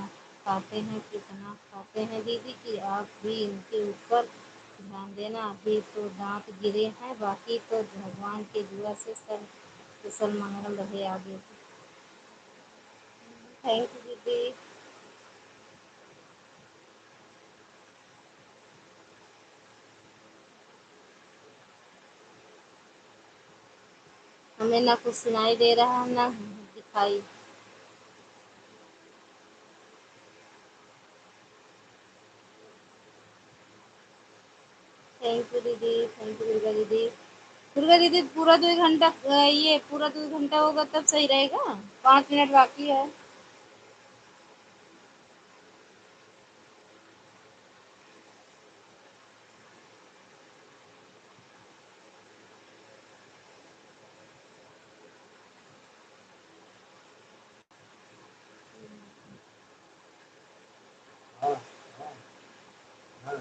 खाते हैं कितना खाते हैं दीदी कि आप भी इनके ऊपर ध्यान देना। अभी तो दांत गिरे हैं बाकी तो भगवान के दुआ से सब कुशल मंगल रहे आगे। थैंक यू दीदी। हमें ना कुछ सुनाई दे रहा है ना दिखाई। थैंक यू दीदी थैंक यू दुर्गा दीदी। दुर्गा दीदी पूरा 2 घंटा ये पूरा 2 घंटा होगा तब सही रहेगा। 5 मिनट बाकी है। हाँ हाँ हाँ